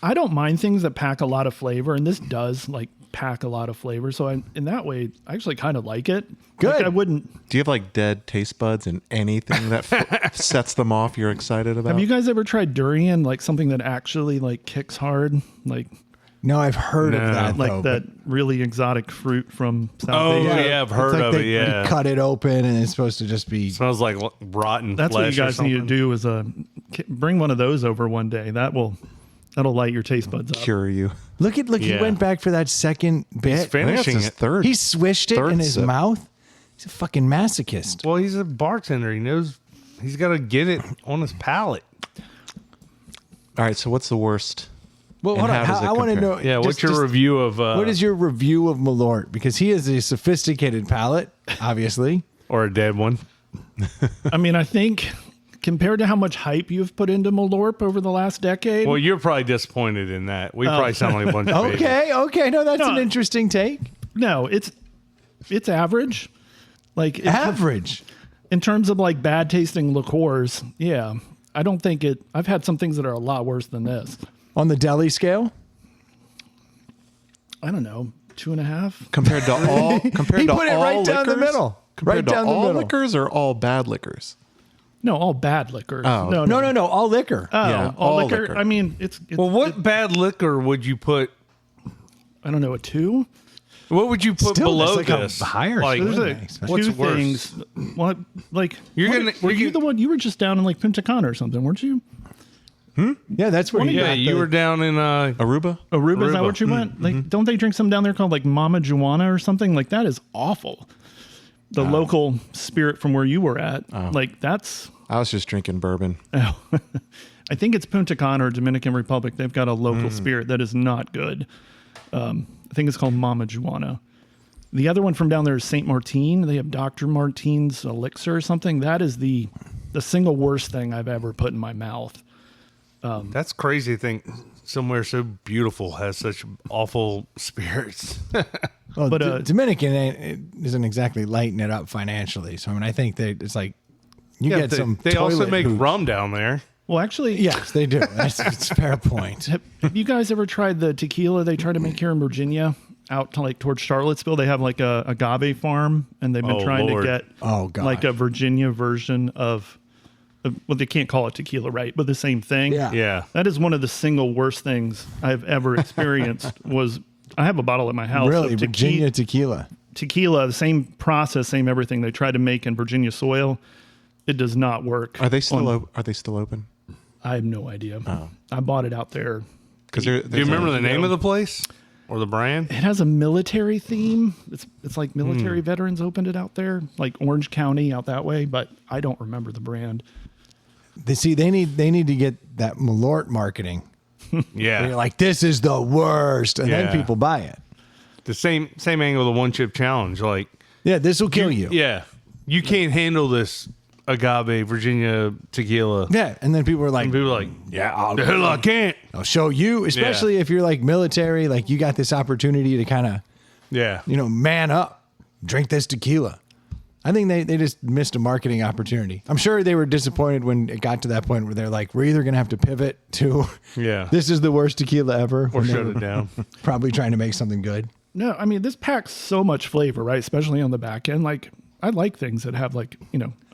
I don't mind things that pack a lot of flavor, and this does like pack a lot of flavor. So in that way, I actually kind of like it. Good. Like, I wouldn't. Do you have like dead taste buds and anything that sets them off you're excited about? Have you guys ever tried durian? Like something that actually like kicks hard, like No, I've heard of that. like though, that really exotic fruit from South Oh Asia. yeah, I've but heard it's like of it. they Yeah, cut it open and it's supposed to just be. smells like rotten. That's what you flesh or guys need to something. do is bring one of those over one day. That'll light your taste buds up. Cure you? Look, he Yeah. went back for that second bit. He's I think that's finishing his it. third. He swished it Third in his sip. mouth. He's a fucking masochist. Well, he's a bartender. He knows he's got to get it on his palate. All right, so what's the worst? Well, And hold how on. does it I want to compare? know. Yeah, what's your review of? What is your review of Malort? Because he has a sophisticated palate, obviously. or a dead one? I mean, I think compared to how much hype you've put into Malort over the last decade, Well, you're probably disappointed in that. We probably sound like a bunch of babies. Okay. No, that's No. an interesting take. no, it's average. Like Average. in terms of like bad tasting liqueurs. Yeah, I don't think it. I've had some things that are a lot worse than this. On the deli scale? I don't know, 2.5. Compared to all, compared He to put it all right down the liquors? middle. Compared Right to down the all middle. liquors or all bad liquors? No, all bad liquors. Oh. No. All liquor. Oh, Yeah, all all liquor. liquor. I mean, it's Well, what bad liquor would you put? I don't know, a 2. What would you put Still, below that's like a this? higher Like, score. There's Nice. What's two worse? things. What like were you gonna- the one? You were just down in like Punta Cana or something, weren't you? Yeah, that's where you yeah, got you the- were down in Aruba? Aruba, is that Aruba. what you went? Like, don't they drink something down there called like Mama Juana or something? Like that is awful. The local spirit from where you were at, like that's. I was just drinking bourbon. I think it's Punta Cana or Dominican Republic. They've got a local spirit that is not good. I think it's called Mama Juana. The other one from down there is St. Martin. They have Dr. Martin's elixir or something. That is the single worst thing I've ever put in my mouth. That's crazy to think somewhere so beautiful has such awful spirits. Well, But, Dominican isn't exactly lighting it up financially. So I mean, I think it's like you get some. They also toilet make hooch. rum down there. Well, actually, Yes, they do. It's a fair point. have you guys ever tried the tequila they try to make here in Virginia? Out to like towards Charlottesville, they have like a agave farm, and they've been Oh, trying Lord. to get Oh, God. like a Virginia version of well, they can't call it tequila, right? But the same thing. Yeah. Yeah. That is one of the single worst things I've ever experienced. I have a bottle at my house. Really, of Virginia tequila. tequila, the same process, same everything they try to make in Virginia soil. It does not work. Are they still open? I have no idea. Oh. I bought it out there. Because Do you remember the name of the place or the brand? It has a military theme. It's like military veterans opened it out there, like Orange County out that way, but I don't remember the brand. They need to get that Malort marketing. Where Yeah. you're like, this is the worst, and then Yeah. people buy it. The same angle of the one chip challenge. Like, Yeah, this will kill you. yeah, you can't handle this agave Virginia tequila. Yeah, and then people are like, And people are like, yeah, the hell I can't. I'll show you. Especially if you're like military, like you got this opportunity to kind of, Yeah. man up, drink this tequila. I think they just missed a marketing opportunity. I'm sure they were disappointed when it got to that point where they're like, we're either going to have to pivot to, Yeah. this is the worst tequila ever, Or when they shut were it down. probably trying to make something good. No, I mean, this packs so much flavor, right? Especially on the back end. Like, I like things that have like,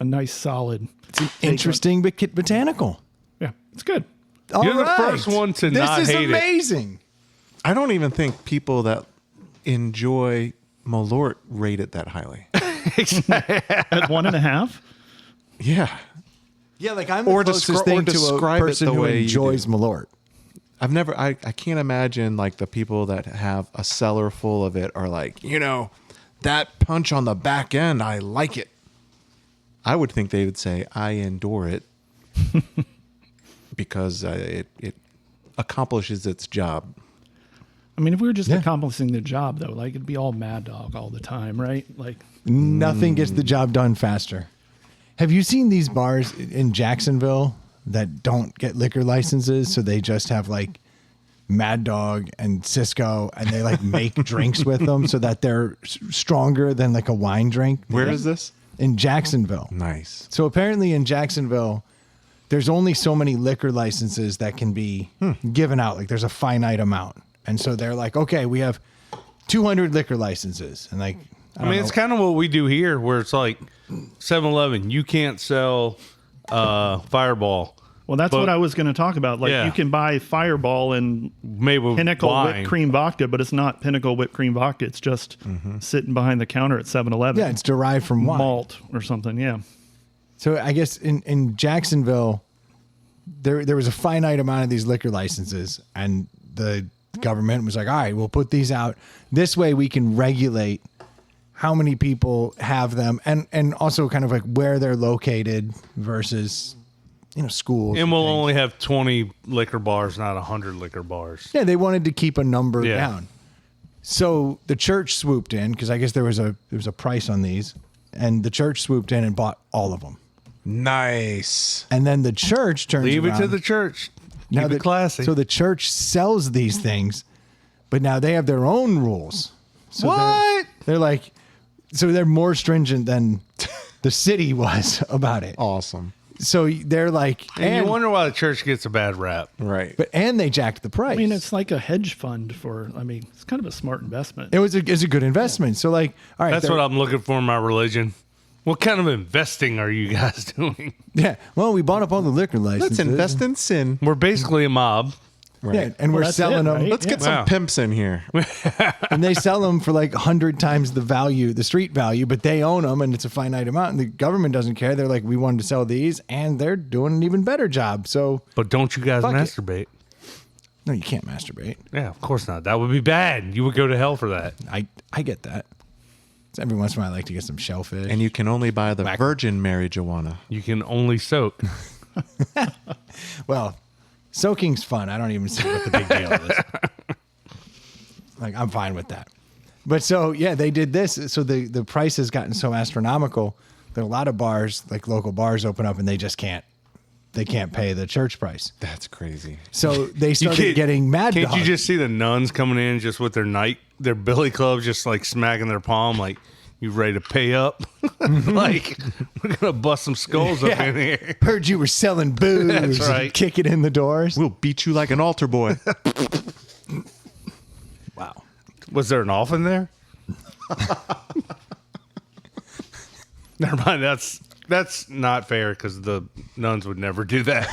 a nice solid. It's an interesting botanical. Yeah, it's good. All You're the right. first one to not This hate is it. amazing. I don't even think people that enjoy Malort rate it that highly. At 1.5. Yeah. Yeah, like I'm the Or closest descri- thing or to a describe it person the who way you enjoys do. Malort. I can't imagine like the people that have a cellar full of it are like, that punch on the back end, I like it. I would think they would say, I endure it because it accomplishes its job. I mean, if we were just Yeah. accomplishing the job, though, like it'd be all Mad Dog all the time, right? Like, Nothing gets the job done faster. Have you seen these bars in Jacksonville that don't get liquor licenses? So they just have like Mad Dog and Cisco, and they like make drinks with them so that they're stronger than like a wine drink. Where is this? In Jacksonville. Nice. So apparently in Jacksonville, there's only so many liquor licenses that can be given out. Like there's a finite amount. And so they're like, okay, we have 200 liquor licenses. And like, I mean, it's kind of what we do here, where it's like 7-Eleven. You can't sell Fireball. well, that's But- what I was going to talk about. Like, Yeah. you can buy Fireball and Made with Pinnacle wine. whipped cream vodka, but it's not Pinnacle whipped cream vodka. It's just sitting behind the counter at 7-Eleven. yeah, it's derived from wine. malt or something. Yeah. So I guess in Jacksonville, there was a finite amount of these liquor licenses, and the government was like, all right, we'll put these out. This way we can regulate how many people have them, and also kind of like where they're located versus, schools. And we'll things. only have 20 liquor bars, not 100 liquor bars. Yeah, they wanted to keep a number Yeah. down. So the church swooped in because I guess there was a price on these, and the church swooped in and bought all of them. Nice. And then the church turns Leave it to around- the church. Now Keep it classy. So the church sells these things, but now they have their own rules. So What? They're like, so they're more stringent than the city was about it. Awesome. So they're like, and you wonder why the church gets a bad rap. Right. and they jacked the price. I mean, it's like a hedge fund it's kind of a smart investment. it's a good investment. So like, all right, That's what I'm looking for in my religion. What kind of investing are you guys doing? yeah. Well, we bought up all the liquor licenses. Let's invest in sin. We're basically a mob. Right. Yeah, and we're that's selling it, them. right? Let's get Wow. some pimps in here. And they sell them for like 100 times the value, the street value, but they own them and it's a finite amount. And the government doesn't care. They're like, we wanted to sell these, and they're doing an even better job. So, But don't you guys Fuck it. masturbate? no, you can't masturbate. Yeah, of course not. That would be bad. You would go to hell for that. I get that. So every once in a while, I like to get some shellfish. And you can only buy the virgin marijuana. You can only soak. Well, soaking's fun. I don't even see what the big deal is. Like, I'm fine with that. But so, yeah, they did this. So the price has gotten so astronomical that a lot of bars, like local bars, open up and they just can't. They can't pay the church price. That's crazy. So they started getting mad. Can't you just see the nuns coming in just with their billy clubs, just like smacking their palm, like, you ready to pay up? Like, we're going to bust some skulls up in here. Heard you were selling booze. That's right. And kick it in the doors. We'll beat you like an altar boy. Wow. Was there an off in there? Never mind. That's not fair because the nuns would never do that.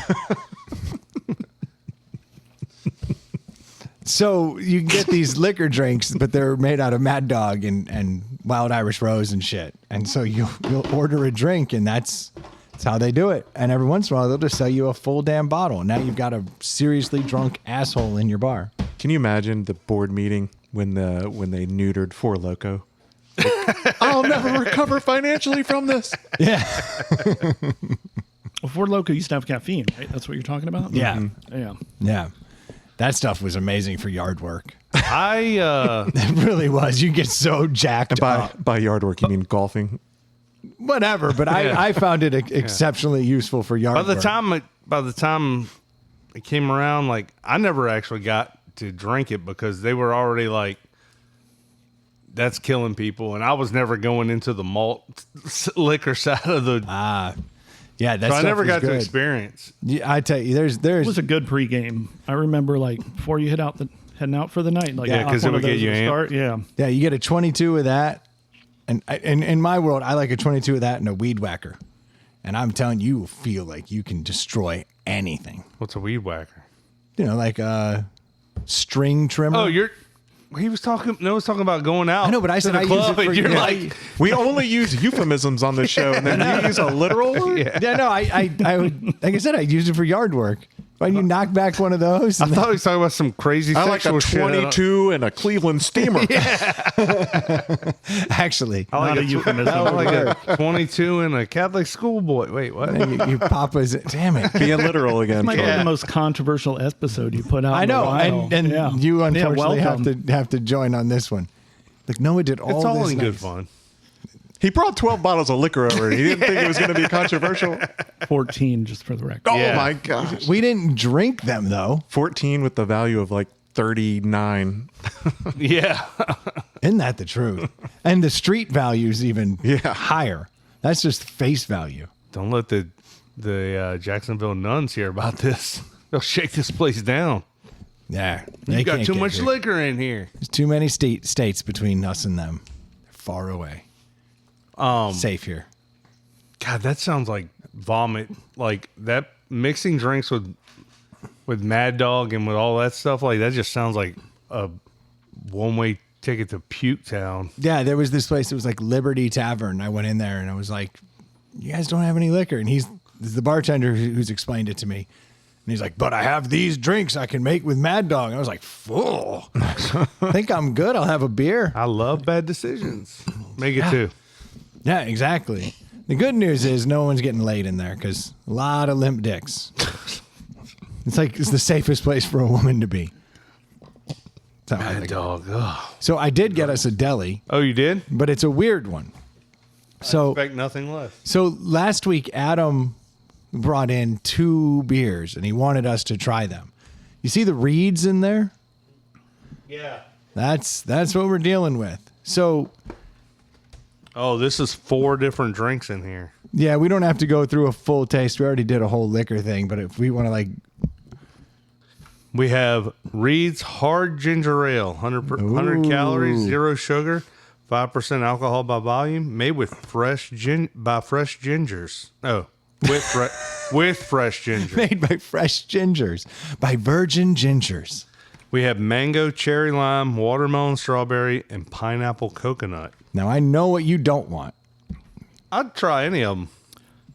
So you can get these liquor drinks, but they're made out of Mad Dog and Wild Irish Rose and shit. And so you'll order a drink, and that's how they do it. And every once in a while, they'll just sell you a full damn bottle. And now you've got a seriously drunk asshole in your bar. Can you imagine the board meeting when they neutered Four Loko? I'll never recover financially from this. Yeah. Well, Ford Loco used to have caffeine, right? That's what you're talking about? Yeah. Yeah. Yeah. That stuff was amazing for yard work. It really was. You get so jacked up. By yard work, you mean golfing? Whatever, but I found it exceptionally useful for yard work. By the time it came around, like, I never actually got to drink it because they were already like, that's killing people, and I was never going into the malt liquor side of the. Yeah, that's. So I never got to experience. Yeah, I tell you, there's. It was a good pregame. I remember, like, before you heading out for the night. Like, Yeah, 'cause it would get you amped. Yeah. Yeah, you get a 22 of that, and in my world, I like a 22 of that and a weed whacker, and I'm telling you, will feel like you can destroy anything. What's a weed whacker? You know, like a string trimmer. Oh, he was talking. No, was talking about going out. I know, but I said to the I use club, it for. and you're yeah, like, We only use euphemisms on this show, and then you use a literal word? yeah, no, I would, like I said, I use it for yard work. Why don't you knock back one of those? I thought he was talking about some crazy I like sexual a shit. 22 and a Cleveland steamer. Actually, I like Not a a euphemism. I like a 22 and a Catholic schoolboy. Wait, what? you papa's. Damn it. Being literal again. Might be the most controversial episode you put out. I know, in a while. and Yeah. you unfortunately welcome. have to join on this one. Like Noah did all It's all this in good nice. fun. He brought 12 bottles of liquor over. He didn't think it was going to be controversial. 14, just for the record. Oh Yeah. my gosh. We didn't drink them though. 14 with the value of like 39. Yeah. Isn't that the truth? And the street value's even Yeah. higher. That's just face value. Don't let the Jacksonville nuns hear about this. They'll shake this place down. Yeah, You got too much liquor in here. There's too many states between us and them. They're far away. Safe here. God, that sounds like vomit. Like that mixing drinks with Mad Dog and with all that stuff. Like that just sounds like a one-way ticket to Puke Town. Yeah, there was this place. It was like Liberty Tavern. I went in there and I was like, "You guys don't have any liquor?" And he's the bartender who's explained it to me. And he's like, "But I have these drinks I can make with Mad Dog." And I was like, "Fool! I think I'm good. I'll have a beer." I love bad decisions. Make it two. Yeah, exactly. The good news is no one's getting laid in there because a lot of limp dicks. It's the safest place for a woman to be. That's how I Mad think. Dog. Ugh. So I did get us a deli, Oh, you did? but it's a weird one. So Expect nothing less. So last week, Adam brought in 2 beers and he wanted us to try them. You see the reeds in there? Yeah. That's what we're dealing with. So Oh, this is 4 different drinks in here. yeah, we don't have to go through a full taste. We already did a whole liquor thing, but if we want to We have Reed's Hard Ginger Ale, 100 calories, 0 sugar, 5% alcohol by volume, made with fresh gingers. Oh, with fresh ginger. made by fresh gingers, by virgin gingers. We have mango, cherry lime, watermelon, strawberry, and pineapple coconut. Now I know what you don't want. I'd try any of them.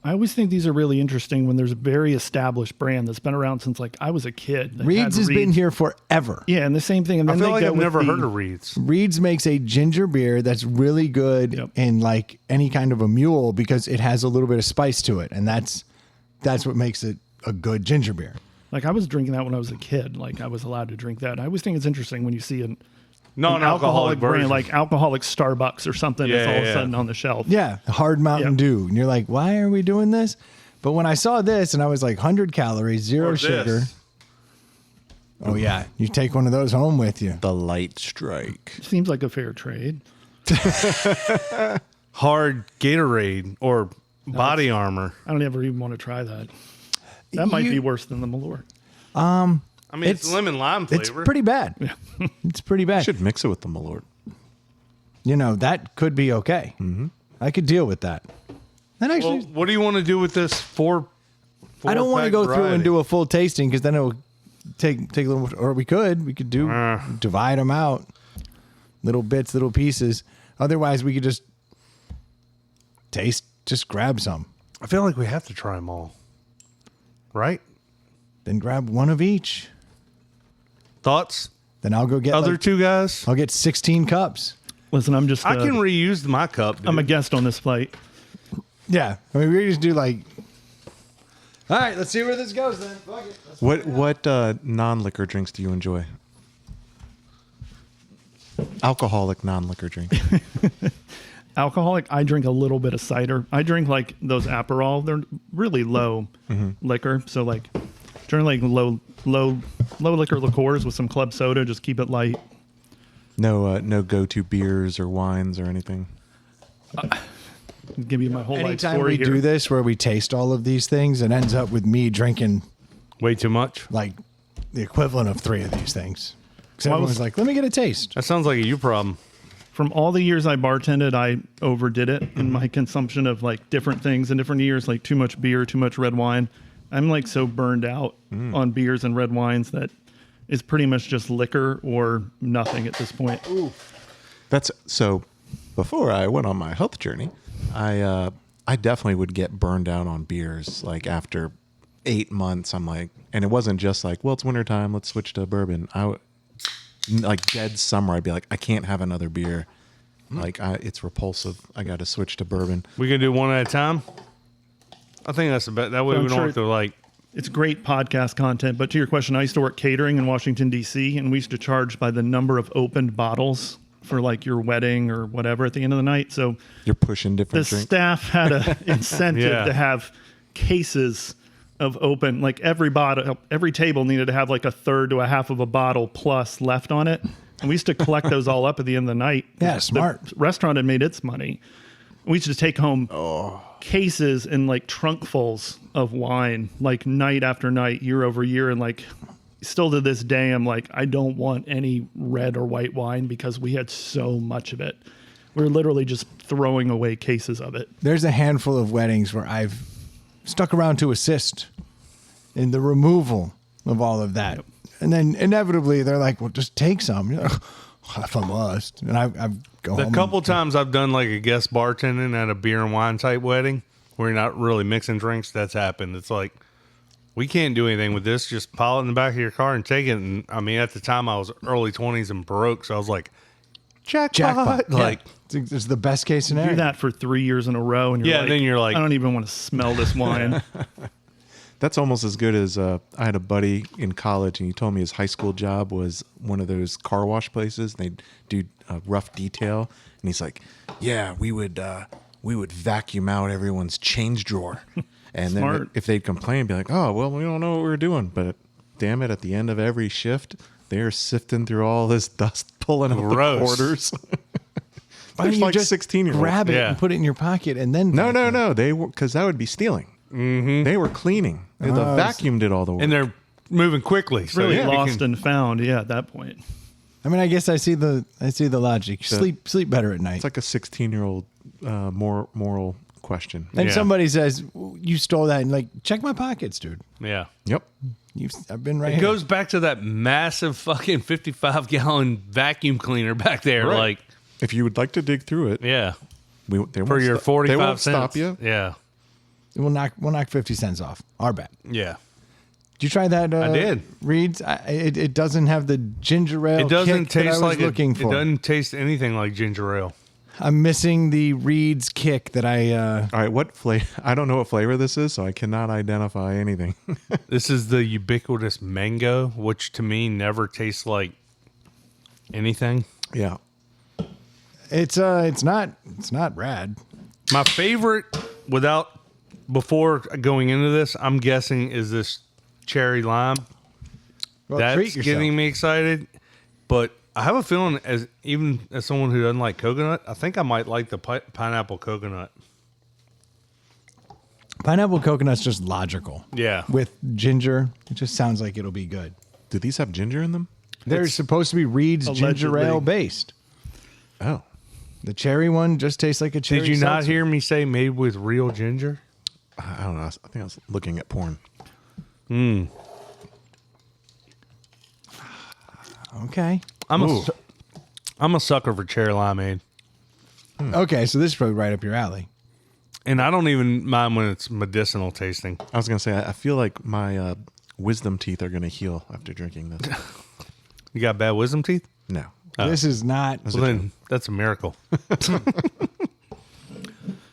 I always think these are really interesting when there's a very established brand that's been around since like I was a kid. They Reed's had has been here forever. Yeah, and the same thing. And I then feel they like go I've with never the- heard of Reed's. Reed's makes a ginger beer that's really good Yep. in like any kind of a mule because it has a little bit of spice to it, and that's what makes it a good ginger beer. Like I was drinking that when I was a kid. Like I was allowed to drink that. I always think it's interesting when you see Non-alcoholic brand, version. like alcoholic Starbucks or something, is Yeah, all of a yeah. sudden on the shelf. Yeah, hard Mountain Yeah. Dew. And you're like, why are we doing this? But when I saw this and I was like 100 calories, zero Or sugar. this. Oh, yeah. You take one of those home with you. The light strike. Seems like a fair trade. Hard Gatorade or body armor. I don't ever even want to try that. That might You- be worse than the Malort. I mean, it's It's- lemon lime It's flavor. pretty bad. It's pretty bad. Should mix it with the Malort. You know, that could be okay. Mm-hmm. I could deal with that. And Well, actually, what do you want to do with this I don't want to four-pack go through and variety? do a full tasting because then it'll take a little. Or we could do divide them out, little bits, little pieces. Otherwise, we could just taste. Just grab some, I feel like we have to try them all. Right? then grab one of each. Thoughts? Then I'll go get Other two guys? I'll get 16 cups. Listen, I'm just. I can reuse my cup. Dude. I'm a guest on this flight. Yeah, I mean we just do like. All right, let's see where this goes then. Fuck it. What non-liquor drinks do you enjoy? Alcoholic non-liquor drink. Alcoholic, I drink a little bit of cider. I drink like those Aperol. They're really low liquor. So like drink like low liquor liqueurs with some club soda. Just keep it light. No go-to beers or wines or anything. Give you my whole life Anytime story we here. do this, where we taste all of these things, it ends up with me drinking Way too much. like the equivalent of 3 of these things. Because Well, I everyone's was- like, let me get a taste. That sounds like a you problem. From all the years I bartended, I overdid it in my consumption of like different things in different years, like too much beer, too much red wine. I'm like so burned out on beers and red wines that it's pretty much just liquor or nothing at this point. That's so. Before I went on my health journey, I definitely would get burned out on beers. Like after 8 months, I'm like, and it wasn't just like, well, it's wintertime, let's switch to bourbon. Like dead summer, I'd be like, I can't have another beer. Like it's repulsive. I got to switch to bourbon. We can do one at a time. I think that's the best. That way I'm we don't sure have to like. It's great podcast content. But to your question, I used to work catering in Washington, D.C., and we used to charge by the number of opened bottles for like your wedding or whatever at the end of the night. So You're pushing the different drinks. staff had an incentive Yeah. to have cases of open, like every bottle, every table needed to have like a third to a half of a bottle plus left on it. And we used to collect those all up at the end of the night. Yeah, The smart. restaurant had made its money. We used to take home cases and like trunkfuls of wine, like night after night, year over year. And like still to this day, I'm like, I don't want any red or white wine because we had so much of it. We're literally just throwing away cases of it. There's a handful of weddings where I've stuck around to assist in the removal of all of that. And then inevitably they're like, well, just take some. You're like, if I must. And I've go The home. couple times I've done like a guest bartending at a beer and wine type wedding where you're not really mixing drinks, that's happened. It's like, we can't do anything with this. Just pile it in the back of your car and take it. And I mean, at the time I was early 20s and broke. So I was like, jackpot. Like, Yeah. It's the best case scenario. Do that for 3 years in a row, and you're Yeah, like, then you're like- I don't even want to smell this wine. That's almost as good as I had a buddy in college, and he told me his high school job was one of those car wash places. They do rough detail, and he's like, "Yeah, we would vacuum out everyone's change drawer, and Smart. then if they'd complain, be like, oh well, we don't know what we were doing, but damn it, at the end of every shift, they're sifting through all this dust, pulling out the Gross. quarters." Why don't There's you like just 16-year-olds. grab it Yeah. and put it in your pocket and then No, they were, because that would be stealing. Mm-hmm. They were cleaning. The vacuum did all the work. and they're moving quickly. So Really yeah, you lost can- and found. Yeah, at that point. I mean, I guess I see the logic. Sleep better at night. It's like a 16-year-old moral question. And Yeah. somebody says, you stole that, and like, check my pockets, dude. yeah. Yep. I've been right It here. goes back to that massive fucking 55-gallon vacuum cleaner back there. Right. Like, If you would like to dig through it, yeah. they For won't your sto- 45 they won't cents. stop you. Yeah. We'll knock 50 cents off. Our bet. Yeah. Did you try that? I did. Reeds. It doesn't have the ginger ale. It doesn't kick that I taste was like looking it for. doesn't taste anything like ginger ale. I'm missing the Reeds kick that I. All right, what flavor? I don't know what flavor this is, so I cannot identify anything. This is the ubiquitous mango, which to me never tastes like anything. Yeah. It's not rad. My favorite, before going into this, I'm guessing is this cherry lime. Well, That's treat yourself. getting me excited. But I have a feeling, as someone who doesn't like coconut, I think I might like the pineapple coconut. Pineapple coconut's just logical. Yeah. With ginger, it just sounds like it'll be good. Do these have ginger in them? They're supposed to be Reed's ginger Allegedly. ale based. Oh. The cherry one just tastes like a cherry. Did you not seltzer. hear me say made with real ginger? I don't know. I think I was looking at porn. Okay. I'm a sucker for cherry limeade. Okay, so this is probably right up your alley. And I don't even mind when it's medicinal tasting. I was going to say, I feel like my wisdom teeth are going to heal after drinking this. You got bad wisdom teeth? No. This is not. Well, then that's a miracle.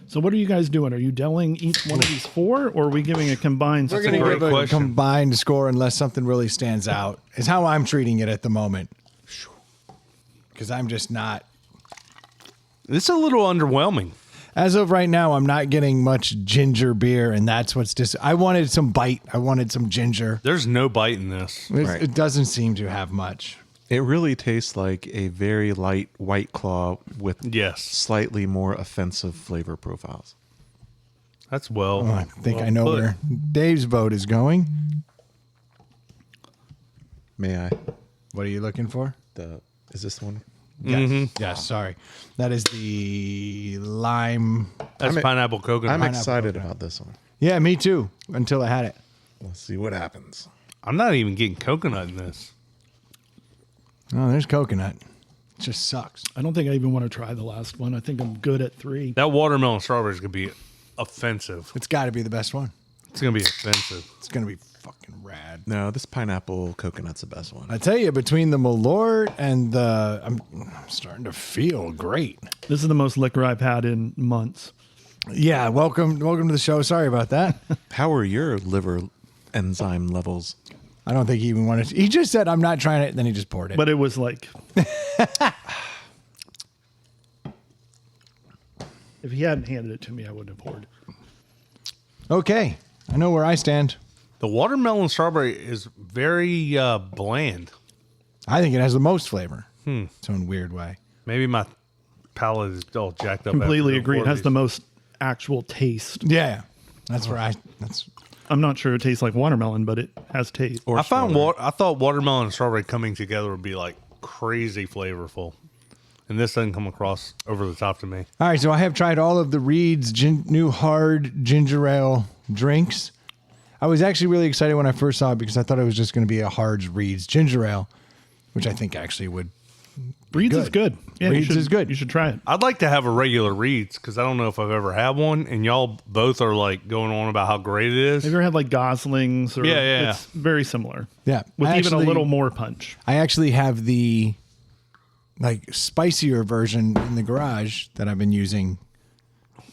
So what are you guys doing? Are you deling each one of these 4, or are we giving a combined? We're a going to great give a question. combined score unless something really stands out. Is how I'm treating it at the moment. Because I'm just not. It's a little underwhelming. As of right now, I'm not getting much ginger beer, and that's what's I wanted some bite. I wanted some ginger. There's no bite in this. Right. It doesn't seem to have much. It really tastes like a very light White Claw with Yes. slightly more offensive flavor profiles. That's well. Oh, I think well I know put. where Dave's vote is going. May I? What are you looking for? Is this the one? Yes. Yes, sorry. That is the lime. That's pineapple coconut. I'm Pineapple excited coconut. about this one. Yeah, me too, until I had it. Let's see what happens. I'm not even getting coconut in this. Oh, there's coconut. It just sucks. I don't think I even want to try the last one. I think I'm good at 3. That watermelon strawberry is going to be offensive. It's got to be the best one. It's going to be offensive. It's going to be fucking rad. No, this pineapple coconut's the best one. I tell you, between the Malort and the, I'm starting to feel great. This is the most liquor I've had in months. Yeah, welcome to the show. Sorry about that. How are your liver enzyme levels? I don't think he even wanted to. He just said, I'm not trying it. Then he just poured it. But it was like, if he hadn't handed it to me, I wouldn't have poured. Okay. I know where I stand. The watermelon strawberry is very bland. I think it has the most flavor. Its own weird way. Maybe my palate is all jacked up. Completely after agree. It has the these. most actual taste. Yeah. That's where that's I'm not sure it tastes like watermelon, but it has taste. Or I thought watermelon and strawberry coming together would be like crazy flavorful, and this doesn't come across over the top to me. all right. So I have tried all of the Reed's new hard ginger ale drinks. I was actually really excited when I first saw it because I thought it was just going to be a hard Reed's ginger ale, which I think actually would. Reed's is good. good. Yeah, Reed's is good. You should try it. I'd like to have a regular Reed's because I don't know if I've ever had one, and y'all both are like going on about how great it is. Have you ever had like Goslings? Or, Yeah. It's very similar. Yeah. With even a Actually, little more punch. I actually have the like spicier version in the garage that I've been using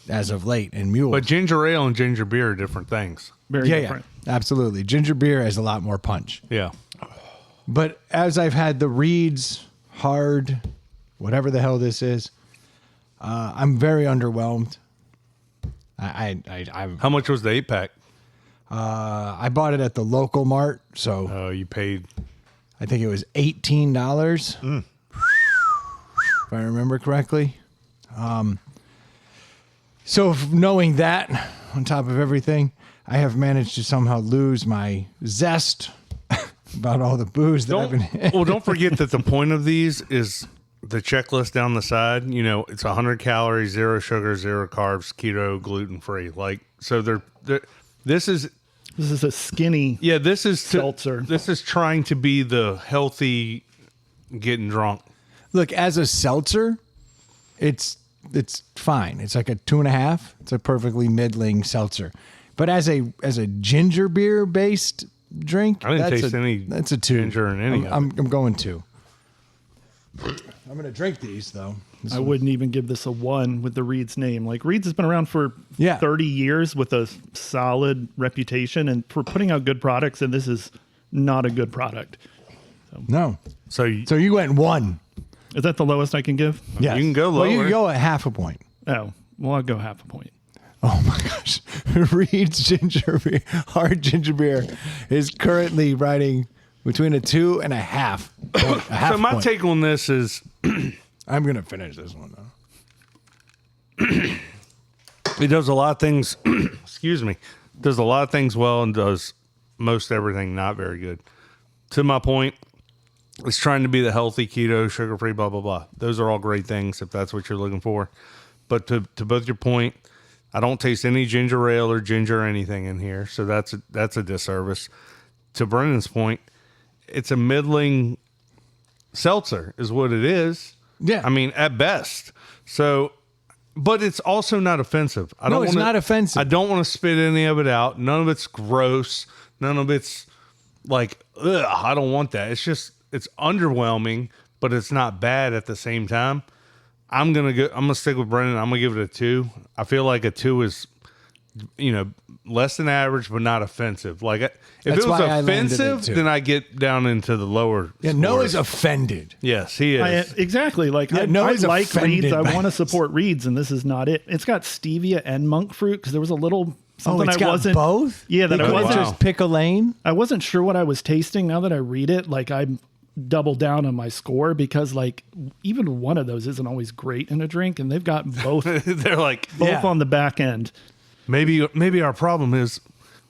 as of late in Mule. But ginger ale and ginger beer are different things. Very yeah, different. absolutely. Ginger beer has a lot more punch. Yeah. But as I've had the Reed's hard, whatever the hell this is, I'm very underwhelmed. How much was the 8-pack? I bought it at the local mart, so Oh, you paid. I think it was $18. If I remember correctly. So knowing that, on top of everything, I have managed to somehow lose my zest about all the booze that I've been. Don't forget that the point of these is the checklist down the side. You know, it's 100 calories, 0 sugar, 0 carbs, keto, gluten free. Like, so this is This is a skinny. yeah. This is Seltzer. This is trying to be the healthy, getting drunk. Look, as a seltzer, it's fine. It's like a 2.5. It's a perfectly middling seltzer. But as a ginger beer based drink, I didn't that's taste any That's a 2. ginger in any of it. I'm going 2. I'm gonna drink these though. I wouldn't even give this a 1 with the Reed's name. Like Reed's has been around for Yeah. 30 years with a solid reputation and for putting out good products, and this is not a good product. No. So So you went 1. Is that the lowest I can give? Yes. You can go Well, you lower. can go at half a point. Oh, well, I'll go half a point. Oh my gosh. Reed's ginger beer, hard ginger beer, is currently riding between a 2.5. A half So my point. take on this is I'm going to finish this one though. it does a lot of things. Excuse me. Does a lot of things well and does most everything not very good. To my point, it's trying to be the healthy keto, sugar free, blah blah blah. Those are all great things if that's what you're looking for. But to both your point, I don't taste any ginger ale or ginger or anything in here, so that's a disservice. To Brendan's point, it's a middling seltzer, is what it is. Yeah. I mean, at best. So, but it's also not offensive. No, it's not offensive. I don't want to spit any of it out. None of it's gross. None of it's like, ugh, I don't want that. It's just, it's underwhelming, but it's not bad at the same time. I'm gonna stick with Brendan. I'm gonna give it a 2. I feel like a 2 is, less than average, but not offensive. Like if That's it was why I landed at offensive, 2. then I get down into the lower. Yeah, scores. Noah's offended. Yes, he is. Exactly. Like Yeah, I Noah's like offended Reeds. I by want to this. support Reeds, and this is not it. It's got stevia and monk fruit because there was a little something It's I got wasn't. both? Yeah, that They I couldn't wasn't. just pick a lane. I wasn't sure what I was tasting. Now that I read it, like I'm double down on my score because like even one of those isn't always great in a drink, and they've got both They're like, Yeah. on the back end. maybe our problem is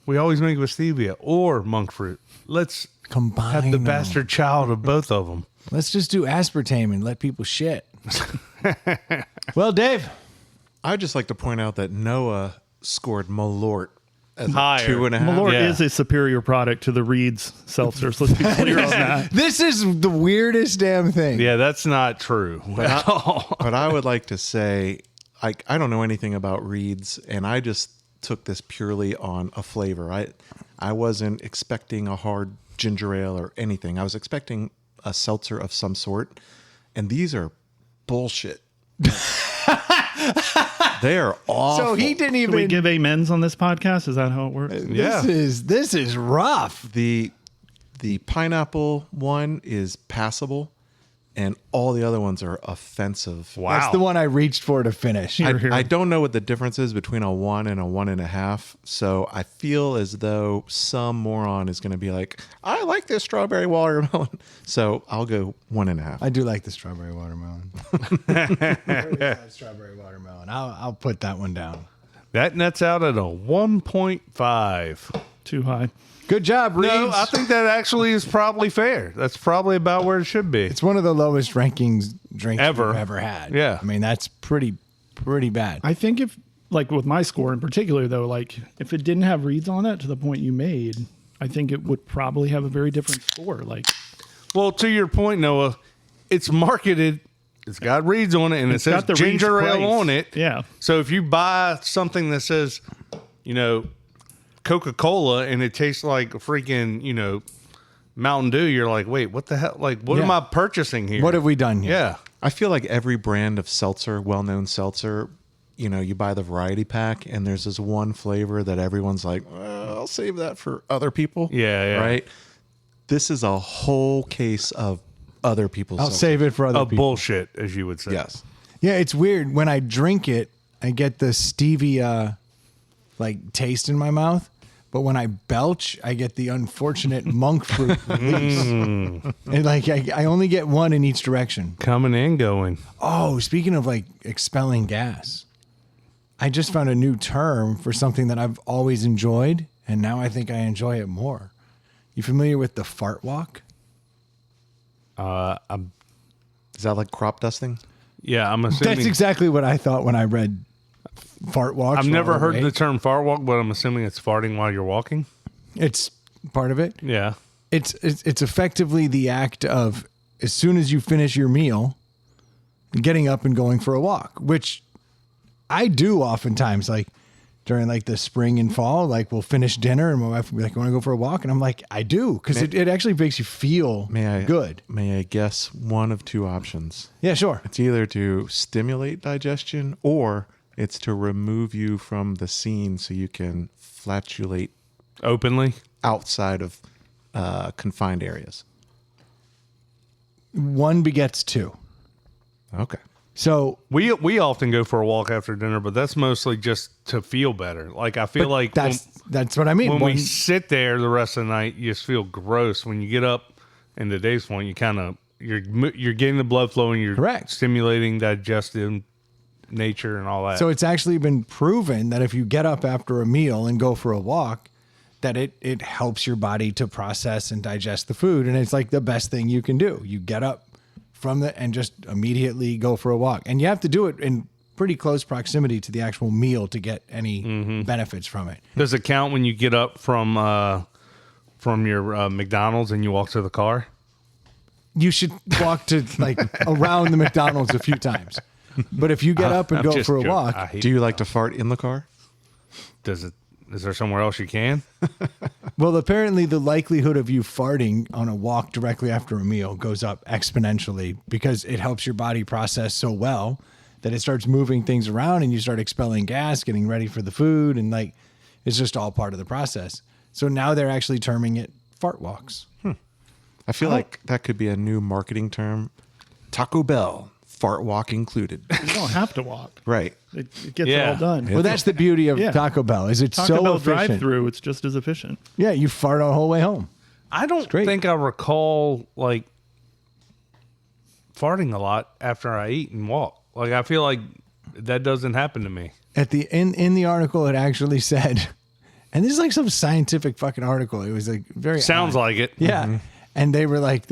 we always make it with stevia or monk fruit. Let's Combine have the them. bastard child of both of them. Let's just do aspartame and let people shit. Well, Dave. I'd just like to point out that Noah scored Malort as Higher. a 2.5. Malort Yeah. is a superior product to the Reeds seltzers. Let's be clear on that. This is the weirdest damn thing. Yeah, that's not true at all. But I would like to say, I don't know anything about Reeds, and I just took this purely on a flavor. I wasn't expecting a hard ginger ale or anything. I was expecting a seltzer of some sort, and these are bullshit. They are awful. So he didn't Do we even. give amens on this podcast? Is that how it works? Yeah. This is rough. The pineapple one is passable, and all the other ones are offensive. Wow. That's the one I reached for to finish. Here, here. I don't know what the difference is between a 1 and a 1.5. So I feel as though some moron is going to be like, I like this strawberry watermelon. So I'll go 1.5. I do like the strawberry watermelon. Strawberry watermelon. I'll put that one down. That nets out at a 1.5. Too high. Good job, Reeds. No, I think that actually is probably fair. That's probably about where it should be. It's one of the lowest rankings drinks Ever. we've ever had. Yeah. I mean, that's pretty bad. I think if, like with my score in particular, though, like if it didn't have Reeds on it to the point you made, I think it would probably have a very different score. Like Well, to your point, Noah, it's marketed. It's got Reeds on it, and it says got the ginger Reed's ale price. on it. Yeah. So if you buy something that says, Coca-Cola, and it tastes like a freaking, Mountain Dew, you're like, wait, what the hell? Like, what Yeah. am I purchasing here? What have we done here? Yeah. I feel like every brand of seltzer, well-known seltzer, you buy the variety pack, and there's this one flavor that everyone's like, I'll save that for other people. Yeah. Right? This is a whole case of other people's I'll seltzer. save it for other Of people. bullshit, as you would say. Yes. Yeah, it's weird. When I drink it, I get the stevia taste in my mouth. But when I belch, I get the unfortunate monk fruit release. And I only get one in each direction. Coming and going. Oh, speaking of expelling gas, I just found a new term for something that I've always enjoyed, and now I think I enjoy it more. You familiar with the fart walk? Is that like crop dusting? Yeah, I'm assuming. That's exactly what I thought when I read fart walk. I've never heard the term fart walk, but I'm assuming it's farting while you're walking. It's part of it. Yeah. It's effectively the act of, as soon as you finish your meal, getting up and going for a walk, which I do oftentimes, during the spring and fall. We'll finish dinner and my wife will be like, "Want to go for a walk?" And I'm like, "I do," because it actually makes you feel good. May I guess one of two options? Yeah, sure. It's either to stimulate digestion or it's to remove you from the scene so you can flatulate Openly. outside of confined areas. One begets two. Okay. So We often go for a walk after dinner, but that's mostly just to feel better. Like I feel like that's what I mean. when we sit there the rest of the night, you just feel gross. When you get up in the day's point, you kind of you're getting the blood flowing. You're Correct. stimulating digestive nature and all that. So it's actually been proven that if you get up after a meal and go for a walk, that it helps your body to process and digest the food. And it's like the best thing you can do. You get up from and just immediately go for a walk. And you have to do it in pretty close proximity to the actual meal to get any benefits from it. Does it count when you get up from your McDonald's and you walk to the car? You should walk to like around the McDonald's a few times. But if you get up and I'm go just for a joking. walk, Do you like to fart in the car? Is there somewhere else you can? well, apparently the likelihood of you farting on a walk directly after a meal goes up exponentially because it helps your body process so well that it starts moving things around and you start expelling gas, getting ready for the food. And like, it's just all part of the process. So now they're actually terming it fart walks. I feel like that could be a new marketing term. Taco Bell, fart walk included. You don't have to walk. Right. It gets it all done. Well, that's the beauty of Yeah. Taco Bell is it's Taco so Bell efficient. drive-through, it's just as efficient. Yeah, you fart the whole way home. I don't great. think I recall like farting a lot after I eat and walk. Like I feel like that doesn't happen to me. At the in the article, it actually said, and this is like some scientific fucking article. It was like very Sounds odd. like it. Yeah. And they were like,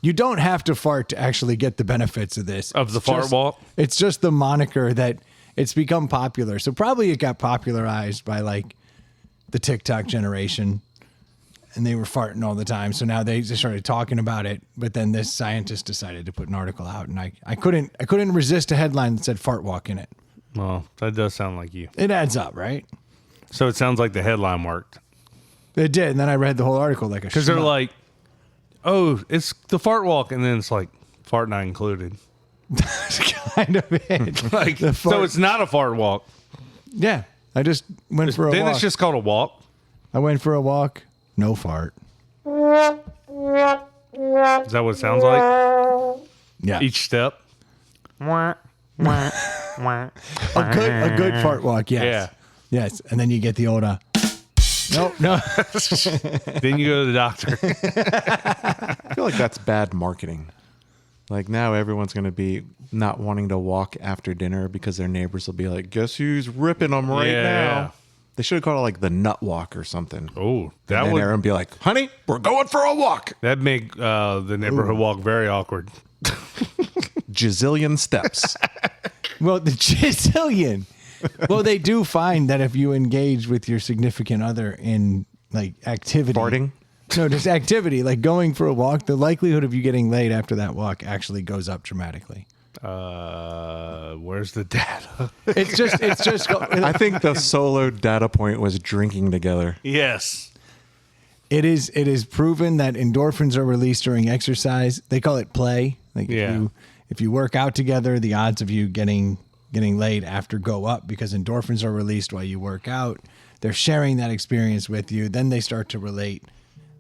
you don't have to fart to actually get the benefits of this. Of the It's fart just- walk? It's just the moniker that it's become popular. So probably it got popularized by like the TikTok generation and they were farting all the time. So now they just started talking about it. But then this scientist decided to put an article out and I couldn't resist a headline that said fart walk in it. Well, that does sound like you. It adds up, right? So it sounds like the headline worked. It did. And then I read the whole article like a Because they're schmuck. like, oh, it's the fart walk. And then it's like, fart not included. kind of it. Like, The so fart- it's not a fart walk. Yeah. I just went for a Then walk. it's just called a walk. I went for a walk. No fart. Is that what it sounds like? Yeah. Each step. A good fart walk, yes. Yeah. Yes. And then you get the old no. Then you go to the doctor. I feel like that's bad marketing. Like now everyone's going to be not wanting to walk after dinner because their neighbors will be like, guess who's ripping them right Yeah. now? They should have called it like the nut walk or something. Oh, That that and would Aaron be like, honey, we're going for a walk. that'd make the neighborhood walk very awkward. Gazillion steps. Well, the Chisillion. Well, they do find that if you engage with your significant other in like activity. Farting? No, just activity, like going for a walk, the likelihood of you getting laid after that walk actually goes up dramatically. Where's the data? It's just I think the solo data point was drinking together. Yes. It is proven that endorphins are released during exercise. They call it play. Like Yeah. if you work out together, the odds of you getting laid after go up because endorphins are released while you work out. They're sharing that experience with you. Then they start to relate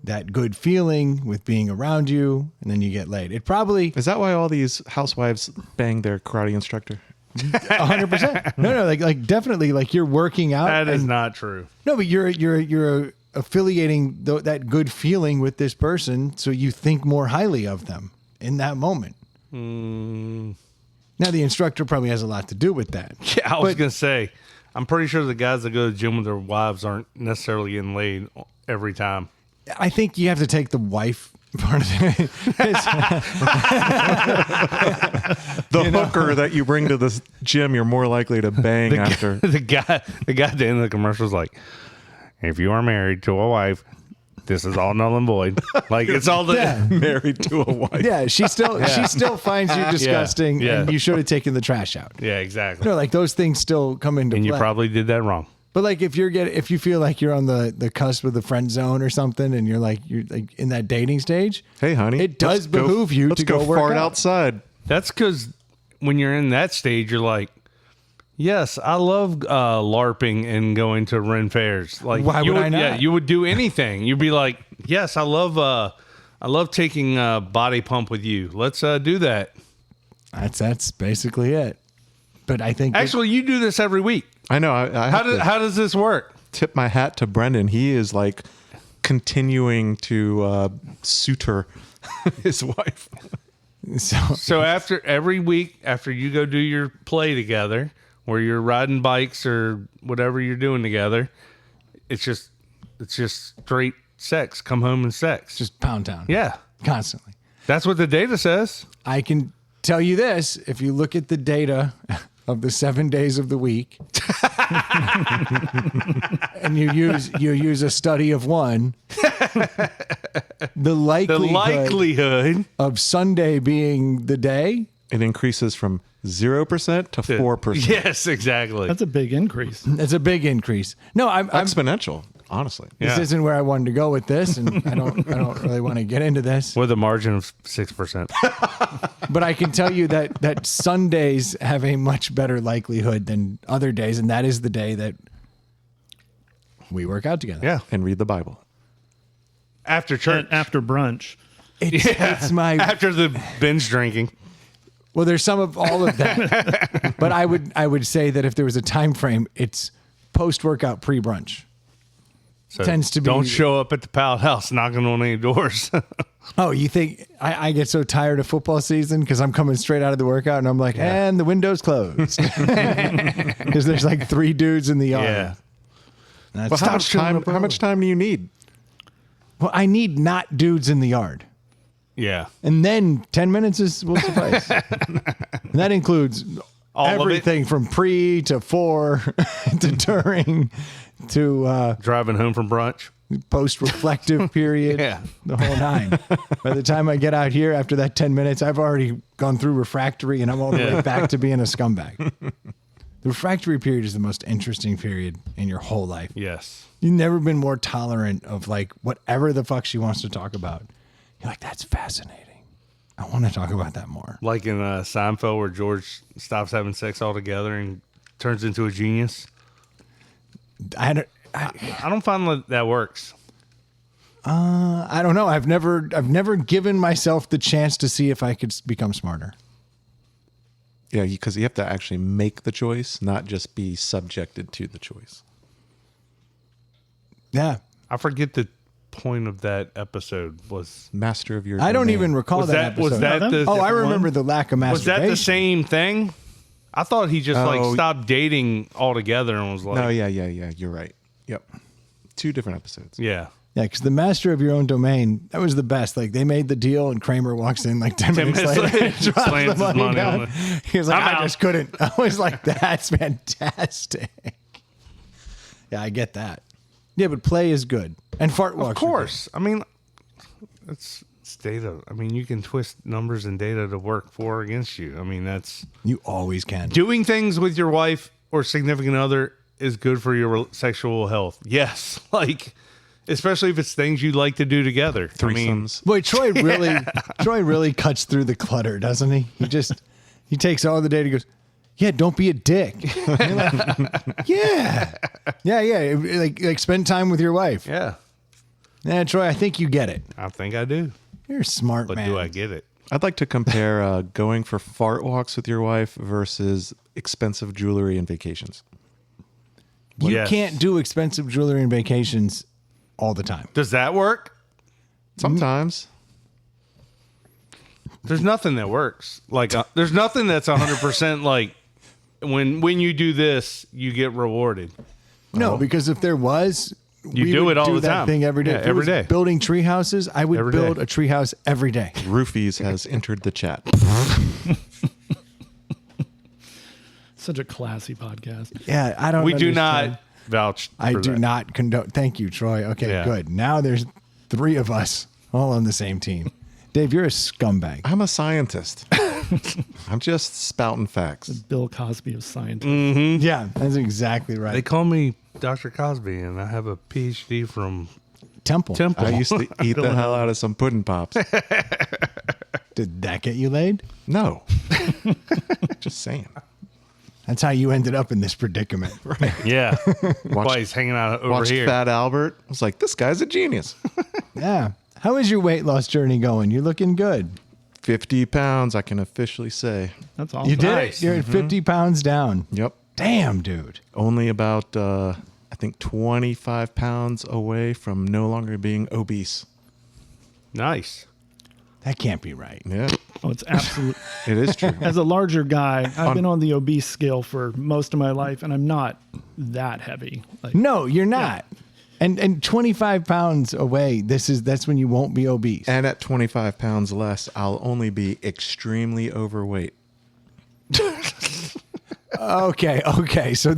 that good feeling with being around you, and then you get laid. It probably Is that why all these housewives bang their karate instructor? 100%. No, like definitely, like you're working out. That is and- not true. No, but you're affiliating that good feeling with this person, so you think more highly of them in that moment. Now, the instructor probably has a lot to do with that. Yeah, I was going to say, I'm pretty sure the guys that go to the gym with their wives aren't necessarily getting laid every time. I think you have to take the wife part of it. The hooker that you bring to the gym, you're more likely to bang after. the guy at the end of the commercial is like, if you are married to a wife, this is all null and void. Like it's all the Yeah. Married to a wife. Yeah, she still finds you disgusting, Yeah. and you should have taken the trash out. Yeah, exactly. No, like those things still come into And play. you probably did that wrong. But like if you feel like you're on the cusp of the friend zone or something, and you're like in that dating stage, Hey, honey. it does let's go- behoove you let's to go work fart out. outside. That's because when you're in that stage, you're like, yes, I love LARPing and going to Ren fairs. Like, Why you would I not? Yeah, you would do anything. You'd be like, yes, I love taking body pump with you. Let's do that. That's basically it. But I think Actually, you do this every week. I know. I have to How does this work? tip my hat to Brendan. He is like continuing to suitor his wife. So after every week, after you go do your play together, where you're riding bikes or whatever you're doing together, it's just straight sex. Come home and sex. just pound town. Yeah, Constantly. that's what the data says. I can tell you this, if you look at the data of the 7 days of the week and you use a study of one, the likelihood of Sunday being the day, It increases from 0% to 4%. Yes, exactly. That's a big increase. it's a big increase. No, I'm Exponential, honestly. this Yeah. isn't where I wanted to go with this, and I don't really want to get into this. With a margin of 6%. But I can tell you that Sundays have a much better likelihood than other days, and that is the day that we work out together. Yeah. And read the Bible. After church. And after brunch. It's my After the binge drinking. well. There's some of all of that, but I would say that if there was a time frame, it's post workout, pre brunch. So Tends to be- Don't show up at the Powell house knocking on any doors. Oh, you think I get so tired of football season because I'm coming straight out of the workout and I'm like, and the window's closed because there's like 3 dudes in the yard. Yeah. That's Well, stop showing up how much time do you need? Well, I need not dudes in the yard. Yeah. And then 10 minutes will suffice. And that includes All of it? everything from pre to for to during to Driving home from brunch. post-reflective period. Yeah. The whole 9. By the time I get out here after that 10 minutes, I've already gone through refractory and I'm all the way back to being a scumbag. The refractory period is the most interesting period in your whole life. Yes. You've never been more tolerant of like whatever the fuck she wants to talk about. You're like, that's fascinating. I want to talk about that more. Like in Seinfeld where George stops having sex altogether and turns into a genius. I don't find that works. don't know. I've never given myself the chance to see if I could become smarter. Yeah, because you have to actually make the choice, not just be subjected to the choice. Yeah. I forget the point of that episode was. Master of your I don't domain. even recall Was that that episode. the? I remember the lack of Was masturbation. that the same thing? I thought he just like Oh. stopped dating altogether and was like, No, yeah. You're right. Yep. 2 different episodes. yeah. Yeah, because the master of your own domain, that was the best. Like they made the deal and Kramer walks in like 10 minutes later and drops slams the his money money down. on it. He was like, I'm I out. just couldn't. I was like, that's fantastic. Yeah, I get that. Yeah, but play is good. And fart walks. Of course. I mean, it's data. I mean, you can twist numbers and data to work for or against you. I mean, that's You always can. doing things with your wife or significant other is good for your sexual health. Yes. Like, especially if it's things you like to do together. I mean, Threesomes. Boy, Troy really cuts through the clutter, doesn't he? He takes all the data and goes, yeah, don't be a dick. You're like, yeah. Like spend time with your wife. yeah, Yeah, Troy, I think you get it. I think I do. You're a smart But man. do I get it? I'd like to compare going for fart walks with your wife versus expensive jewelry and vacations. You Yes. can't do expensive jewelry and vacations all the time. Does that work? Sometimes. There's nothing that works. Like, there's nothing that's 100% like when you do this, you get rewarded. No, because if there was, You we do would it all do the that time. thing every day. Yeah, If it every was day. Building tree houses, I would Every build day. a tree house every day. Roofies has entered the chat. Such a classy podcast. Yeah, I don't. We do understand. not vouch. I for do that. not condone. Thank you, Troy. Okay, Yeah. good. Now there's 3 of us all on the same team. Dave, you're a scumbag. I'm a scientist. I'm just spouting facts. Bill Cosby of science. Yeah, that's exactly right. They call me Dr. Cosby, and I have a PhD from Temple. Temple. I used to eat the hell out of some pudding pops. Did that get you laid? No. Just saying. That's how you ended up in this predicament. Yeah. Watched- Why he's hanging out over Watched here. Fat Albert. I was like, this guy's a genius. Yeah. How is your weight loss journey going? You're looking good. 50 pounds, I can officially say. That's awesome. You did Nice. it. You're at 50 pounds down. Yep. Damn, dude. Only about, I think, 25 pounds away from no longer being obese. Nice. That can't be right. Yeah, Oh, it's absolute. it is true. As a larger guy, I've been on the obese scale for most of my life, and I'm not that heavy. Like, No, you're not. And 25 pounds away, that's when you won't be obese. And at 25 pounds less, I'll only be extremely overweight. Okay. So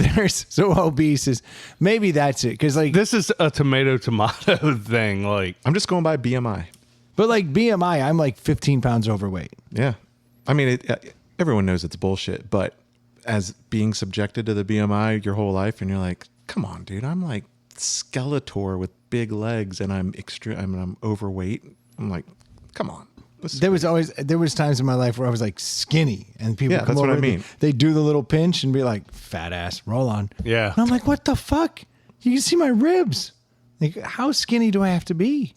obese is maybe that's it. Because like This is a tomato thing. Like, I'm just going by BMI. but like BMI, I'm like 15 pounds overweight. Yeah. I mean, everyone knows it's bullshit, but as being subjected to the BMI your whole life, and you're like, come on, dude, I'm like Skeletor with big legs, and I'm overweight. I'm like, come on. There was times in my life where I was like skinny, and people Yeah, come that's what over, I mean. They do the little pinch and be like, "Fat ass, roll on." Yeah. And I'm like, "What the fuck? You can see my ribs. Like, how skinny do I have to be?"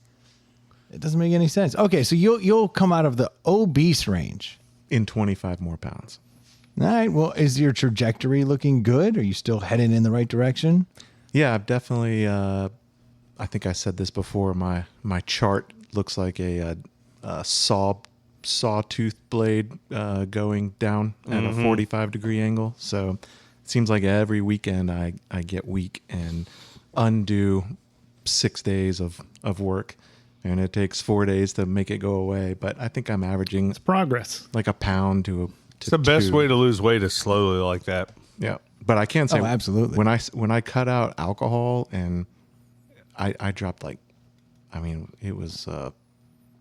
It doesn't make any sense. Okay, so you'll come out of the obese range. in 25 more pounds. All right. Well, is your trajectory looking good? Are you still heading in the right direction? Yeah, I've definitely. I think I said this before. My chart looks like a sawtooth blade going down at a 45-degree angle. So it seems like every weekend I get weak and undo 6 days of work, and it takes 4 days to make it go away. But I think I'm averaging It's progress. like a pound to it's the best 2. way to lose weight is slowly like that. Yeah, but I can't say absolutely. when I cut out alcohol and I dropped like, I mean, it was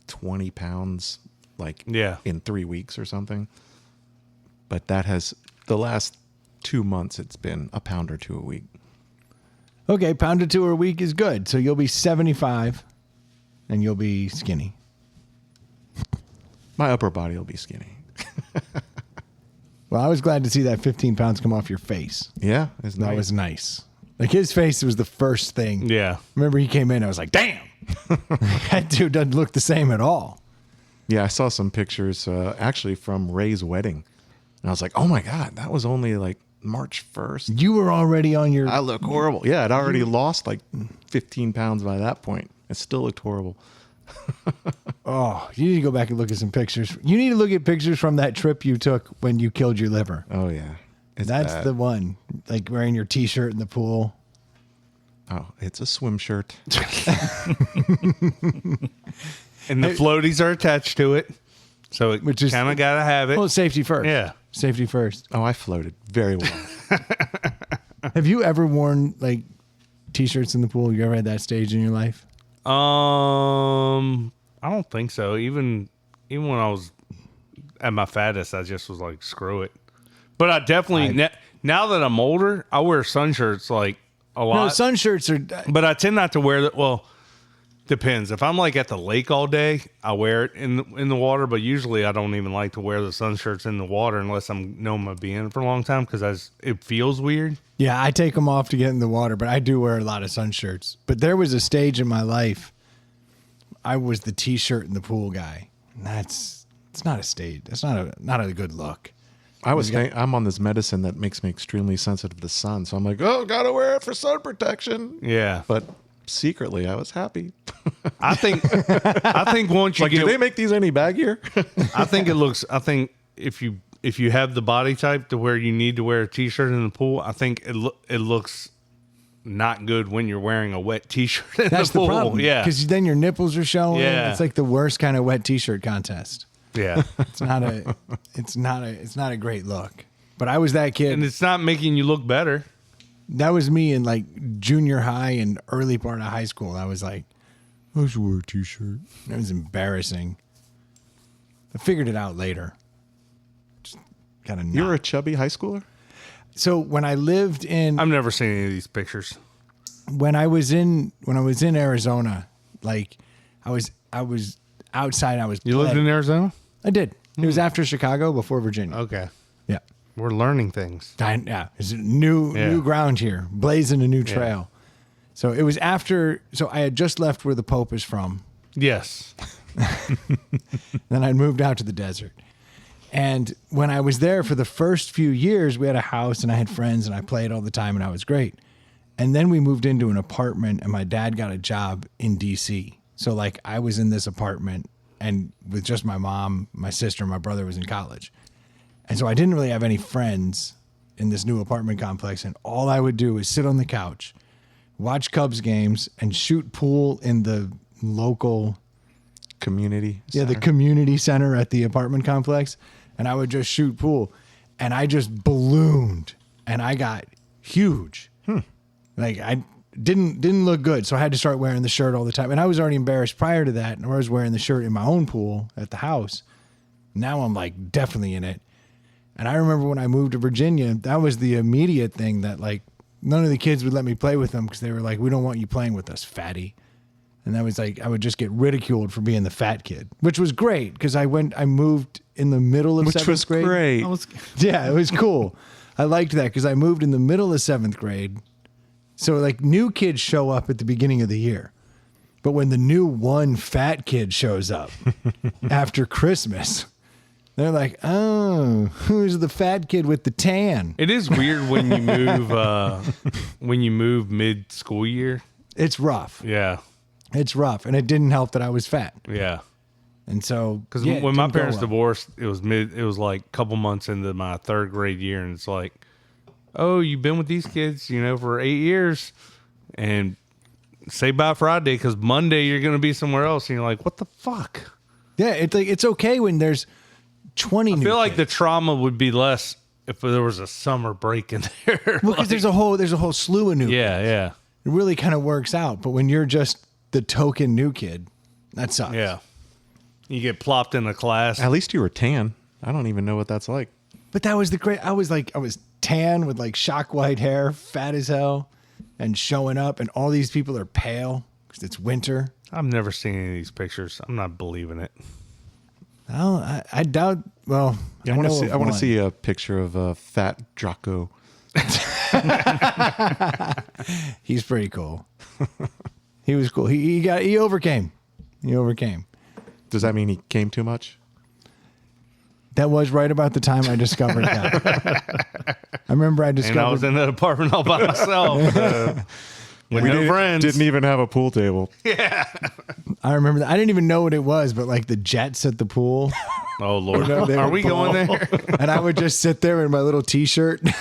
20 pounds like in 3 weeks or something. But that has the last 2 months it's been a pound or 2 a week. Okay, pound or 2 a week is good. So you'll be 75, and you'll be skinny. My upper body will be skinny. Well, I was glad to see that 15 pounds come off your face. Yeah, it's That nice. was nice. Like his face was the first thing. Yeah. Remember he came in, I was like, damn. That dude doesn't look the same at all. Yeah, I saw some pictures actually from Ray's wedding. And I was like, oh my God, that was only like March 1st. You were already on your. I look horrible. Yeah, I'd already lost like 15 pounds by that point. It still looked horrible. Oh, you need to go back and look at some pictures. You need to look at pictures from that trip you took when you killed your liver. Oh, yeah. It's That's bad. the one. Like wearing your t-shirt in the pool. Oh, it's a swim shirt. And the floaties are attached to it. So it Which is- kind of got to have it. Well, safety first. Yeah. Safety first. Oh, I floated very well. Have you ever worn like t-shirts in the pool? You ever had that stage in your life? I don't think so. Even when I was at my fattest, I just was like, screw it. But I definitely now that I'm older, I wear sun shirts like a lot. No, sun shirts are. But I tend not to wear that. Well, depends. If I'm like at the lake all day, I wear it in the water. But usually, I don't even like to wear the sun shirts in the water unless I'm going to be in it for a long time because it feels weird. Yeah, I take them off to get in the water, but I do wear a lot of sun shirts. But there was a stage in my life, I was the t-shirt in the pool guy. And it's not a stage. That's not a good look. I'm on this medicine that makes me extremely sensitive to sun. So I'm like, oh, gotta wear it for sun protection. Yeah, But secretly, I was happy. I think once you Like, get, do they make these any baggier? I think if you have the body type to where you need to wear a t-shirt in the pool, I think it looks not good when you're wearing a wet t-shirt in That's the pool. the problem. Yeah. Because then your nipples are showing. Yeah. It's like the worst kind of wet t-shirt contest. Yeah. It's not a great look. But I was that kid. And it's not making you look better. That was me in like junior high and early part of high school. I was like, I should wear a t-shirt. It was embarrassing. I figured it out later. Just kind of. You were a chubby high schooler? So when I lived in I've never seen any of these pictures. when I was in Arizona, like I was outside. I was You lived in Arizona? I did. It was after Chicago, before Virginia. Okay. Yeah. We're learning things. Yeah, it's new ground here, blazing a new trail. So it was after. So I had just left where the Pope is from, Yes. Then I moved out to the desert. And when I was there for the first few years, we had a house and I had friends and I played all the time and I was great. And then we moved into an apartment and my dad got a job in DC. So like I was in this apartment and with just my mom, my sister, and my brother was in college. And so I didn't really have any friends in this new apartment complex. And all I would do is sit on the couch, watch Cubs games, and shoot pool in the local Community. the center. community center at the apartment complex. And I would just shoot pool. And I just ballooned. And I got huge. Like I didn't look good. So I had to start wearing the shirt all the time. And I was already embarrassed prior to that. And I was wearing the shirt in my own pool at the house. Now I'm like definitely in it. And I remember when I moved to Virginia, that was the immediate thing that like none of the kids would let me play with them because they were like, we don't want you playing with us, fatty. And that was like, I would just get ridiculed for being the fat kid, which was great because I moved in the middle of Which seventh was grade. great. Yeah, it was cool. I liked that because I moved in the middle of seventh grade. So like new kids show up at the beginning of the year. But when the new one fat kid shows up after Christmas, they're like, oh, who's the fat kid with the tan? It is weird when you move mid school year. It's rough. Yeah. It's rough. And it didn't help that I was fat. Yeah. And so, Because yeah, it when my didn't go parents well. divorced, it was like a couple months into my third grade year, and it's like, oh, you've been with these kids, for 8 years, and say bye Friday because Monday you're going to be somewhere else, and you're like, what the fuck? Yeah, it's like it's okay when there's 20 I new feel like the kids. trauma would be less if there was a summer break in there. Well, because there's a whole slew of new yeah, kids. yeah, It really kind of works out. But when you're just the token new kid, that sucks. yeah. You get plopped in a class. At least you were tan. I don't even know what that's like. But that was the great. I was tan with like shock white hair, fat as hell, and showing up, and all these people are pale because it's winter. I've never seen any of these pictures. I'm not believing it. Oh, I doubt. Well, Yeah, I want to see a picture of fat Draco. He's pretty cool. He was cool. He overcame. He overcame. Does that mean he came too much? That was right about the time I discovered that. I remember I discovered. And I was in that apartment all by myself. With no friends. Didn't even have a pool table. I remember that. I didn't even know what it was, but like the jets at the pool. Oh, Lord. They Are would we going there? And I would just sit there in my little t-shirt and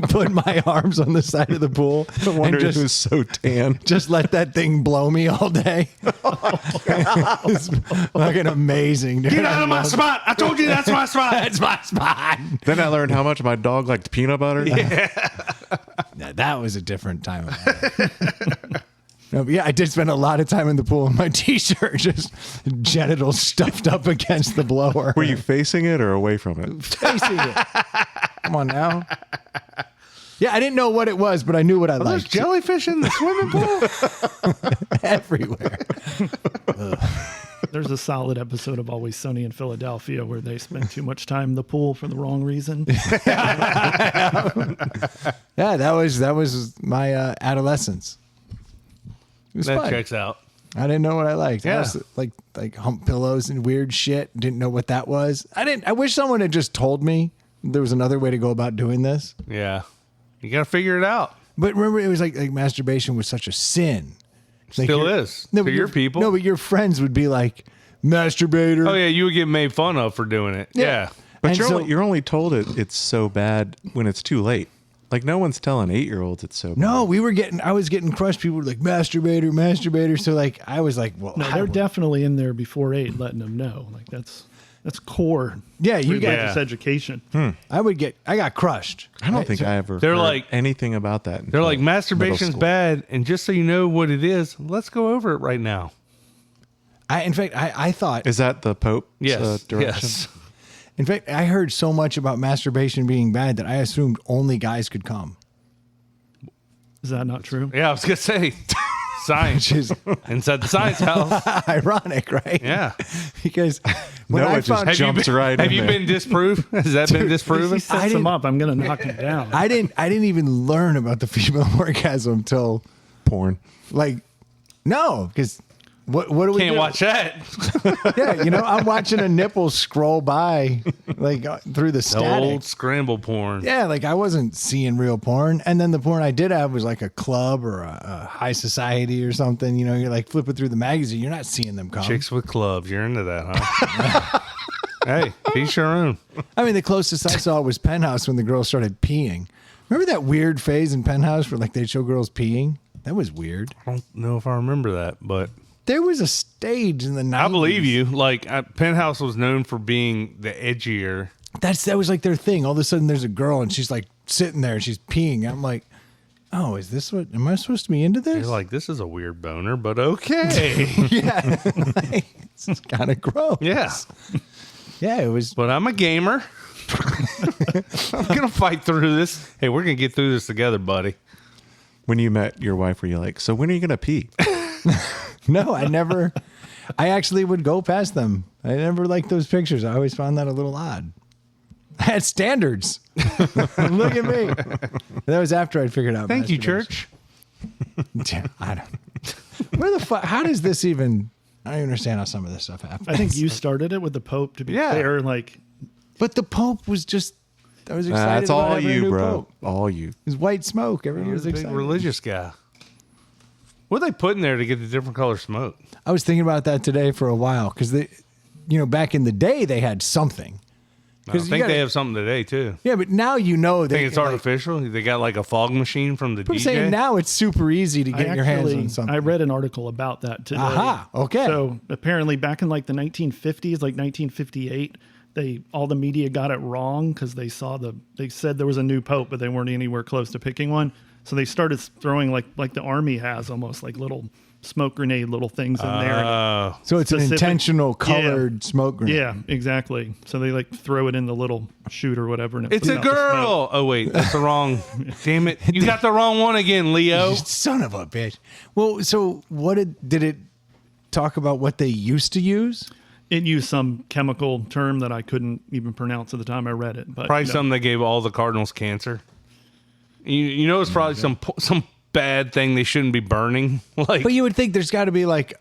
put my arms on the side of the pool No wonder and it was so tan. just let that thing blow me all day. It's fucking amazing, dude. Get out of my spot. I told you that's my spot. That's my spot. Then I learned how much my dog liked peanut butter. Now, that was a different time of my life. No, but yeah, I did spend a lot of time in the pool in my t-shirt, just genitals stuffed up against the blower. Were you facing it or away from it? facing it? Come on now. Yeah, I didn't know what it was, but I knew what I There's liked. jellyfish in the swimming pool. Everywhere. There's a solid episode of Always Sunny in Philadelphia where they spent too much time in the pool for the wrong reason. Yeah, that was my adolescence. It was That fun. checks out. I didn't know what I liked. I Yeah. was like hump pillows and weird shit. Didn't know what that was. I wish someone had just told me there was another way to go about doing this. Yeah. You got to figure it out. But remember, it was like masturbation was such a sin. Like Still your- is. No, To but your people. No, but your friends would be like, masturbator. Oh, yeah. You would get made fun of for doing it. Yeah. But And so- you're only told it's so bad when it's too late. Like no one's telling 8-year-olds it's so bad. No, I was getting crushed. People were like, masturbator. So like, I was like, well, No, I they're would- definitely in there before 8, letting them know. Like that's core. Yeah, you got. Religious education. I got crushed. I don't think I ever They're heard like- anything about that. They're until like, masturbation's middle school. bad. And just so you know what it is, let's go over it right now. In fact, I thought. Is that the Pope's Yes. direction? Yes. In fact, I heard so much about masturbation being bad that I assumed only guys could come. Is that not true? Yeah. I was going to say science. Which is Inside the science house. ironic, right? Yeah. Because when No, I it just found Have Jumps right Have in you there. been disproved? Has that been If disproven? he sets him up, I'm going to knock him down. I didn't even learn about the female orgasm till Porn. like no, because What do we Can't do? watch that. Yeah, I'm watching a nipple scroll by like through the The static. old scramble porn. Yeah, like I wasn't seeing real porn. And then the porn I did have was like a club or a high society or something. You're like flipping through the magazine. You're not seeing them come. Chicks with clubs. You're into that, huh? Hey, each your own. I mean, the closest I saw was Penthouse when the girls started peeing. Remember that weird phase in Penthouse where like they'd show girls peeing? That was weird. I don't know if I remember that, but There was a stage in the 90s. I believe you. Like Penthouse was known for being the edgier. That was like their thing. All of a sudden there's a girl and she's like sitting there and she's peeing. I'm like, oh, is this what, am I supposed to be into this? You're like, this is a weird boner, but okay. Yeah. Like, it's kind of gross. Yeah. Yeah, it was. But I'm a gamer. I'm going to fight through this. Hey, we're going to get through this together, buddy. When you met your wife, were you like, so when are you going to pee? No, I actually would go past them. I never liked those pictures. I always found that a little odd. I had standards. Look at me. That was after I'd figured out. Thank you, masturbation. church. Yeah, I don't. Where the fuck? How does this even? I don't understand how some of this stuff happens. I think you started it with the Pope, to be Yeah. fair. Like, But the Pope was just. I was excited. That's about all having a you, new bro. Pope. All you. It was white smoke. Everyone You're was a big excited. religious guy. What are they putting there to get the different color smoke? I was thinking about that today for a while because back in the day they had something. I think they have something today, too. Yeah, but now they Think it's artificial? They got like a fog machine from the I'm DJ? saying now it's super easy to get your hands on something. I read an article about that today. Aha, okay. So apparently back in like the 1950s, like 1958, all the media got it wrong because they said there was a new pope, but they weren't anywhere close to picking one. So they started throwing like the army has almost like little smoke grenade little things in there. So it's an specific- intentional colored smoke grenade. Yeah, exactly. So they like throw it in the little chute or whatever. And it It's puts a out the smoke. girl. Oh, wait. That's the wrong. Damn it. You got the wrong one again, Leo. Son of a bitch. Well, so what did it talk about what they used to use? It used some chemical term that I couldn't even pronounce at the time I read it. But Probably something that gave all the Cardinals cancer. You know, it's probably some bad thing they shouldn't be burning. Like, But you would think there's got to be like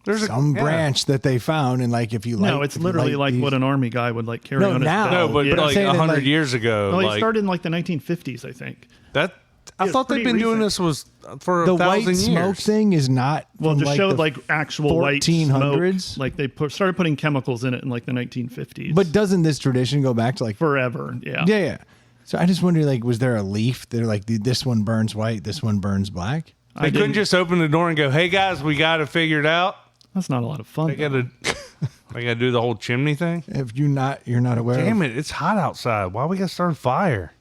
there's some branch that they found, and like if you like, No, it's if you literally like these- what an army guy would like carry No, on his now. belt. No, but Yeah. like saying in, 100 like- years ago. Well, like it started in like the 1950s, I think. that. I it's thought they've pretty been doing recent. this for the a white thousand smoke years. thing is not. Well, from to show the like actual white 1400s? smoke, like they started putting chemicals in it in like the 1950s. But doesn't this tradition go back to like forever, yeah. Yeah. So I just wonder, like, was there a leaf? They're like, this one burns white, this one burns black. They couldn't just open the door and go, "Hey guys, we got it figured out." That's not a lot of fun. They got to. They got to do the whole chimney thing. If you're not aware Damn of it! It's hot outside. Why we got to start a fire?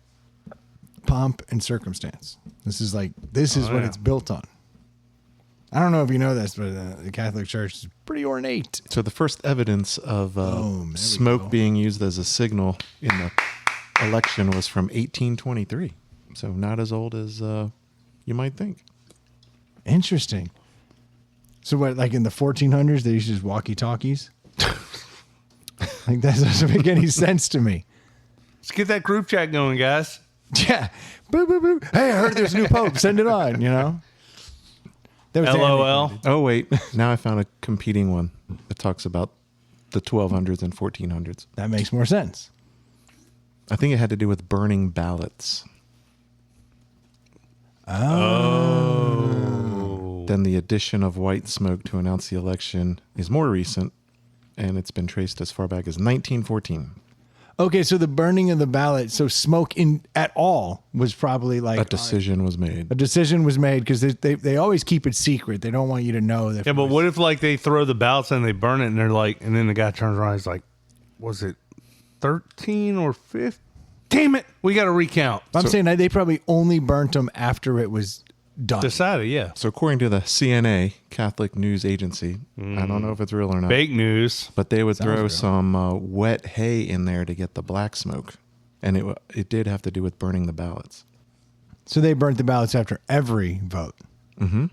pomp and circumstance, this is what yeah. it's built on. I don't know if you know this, but the Catholic Church is pretty ornate. So the first evidence of there we go. smoke being used as a signal in the election was from 1823. So not as old as you might think. Interesting. So what, like in the 1400s, they used to use walkie-talkies? Like that doesn't make any sense to me. Let's get that group chat going, guys. Yeah. Boop, boop, boop. Hey, I heard there's a new pope. Send it on, That was LOL. Oh, wait. Now I found a competing one that talks about the 1200s and 1400s. That makes more sense. I think it had to do with burning ballots. Oh. Then the addition of white smoke to announce the election is more recent, and it's been traced as far back as 1914. Okay, so the burning of the ballot, so smoke at all was probably like A decision was made. a decision was made because they always keep it secret. They don't want you to know that. Yeah, but what if like they throw the ballots and they burn it and they're like, and then the guy turns around, he's like, was it 13 or 15? Damn it, we got to recount. I'm saying that they probably only burnt them after it was done. Decided, yeah. So according to the CNA, Catholic News Agency, I don't know if it's real or not, Fake news. but they would throw real. some wet hay in there to get the black smoke. And it did have to do with burning the ballots. So they burnt the ballots after every vote. Mm-hmm.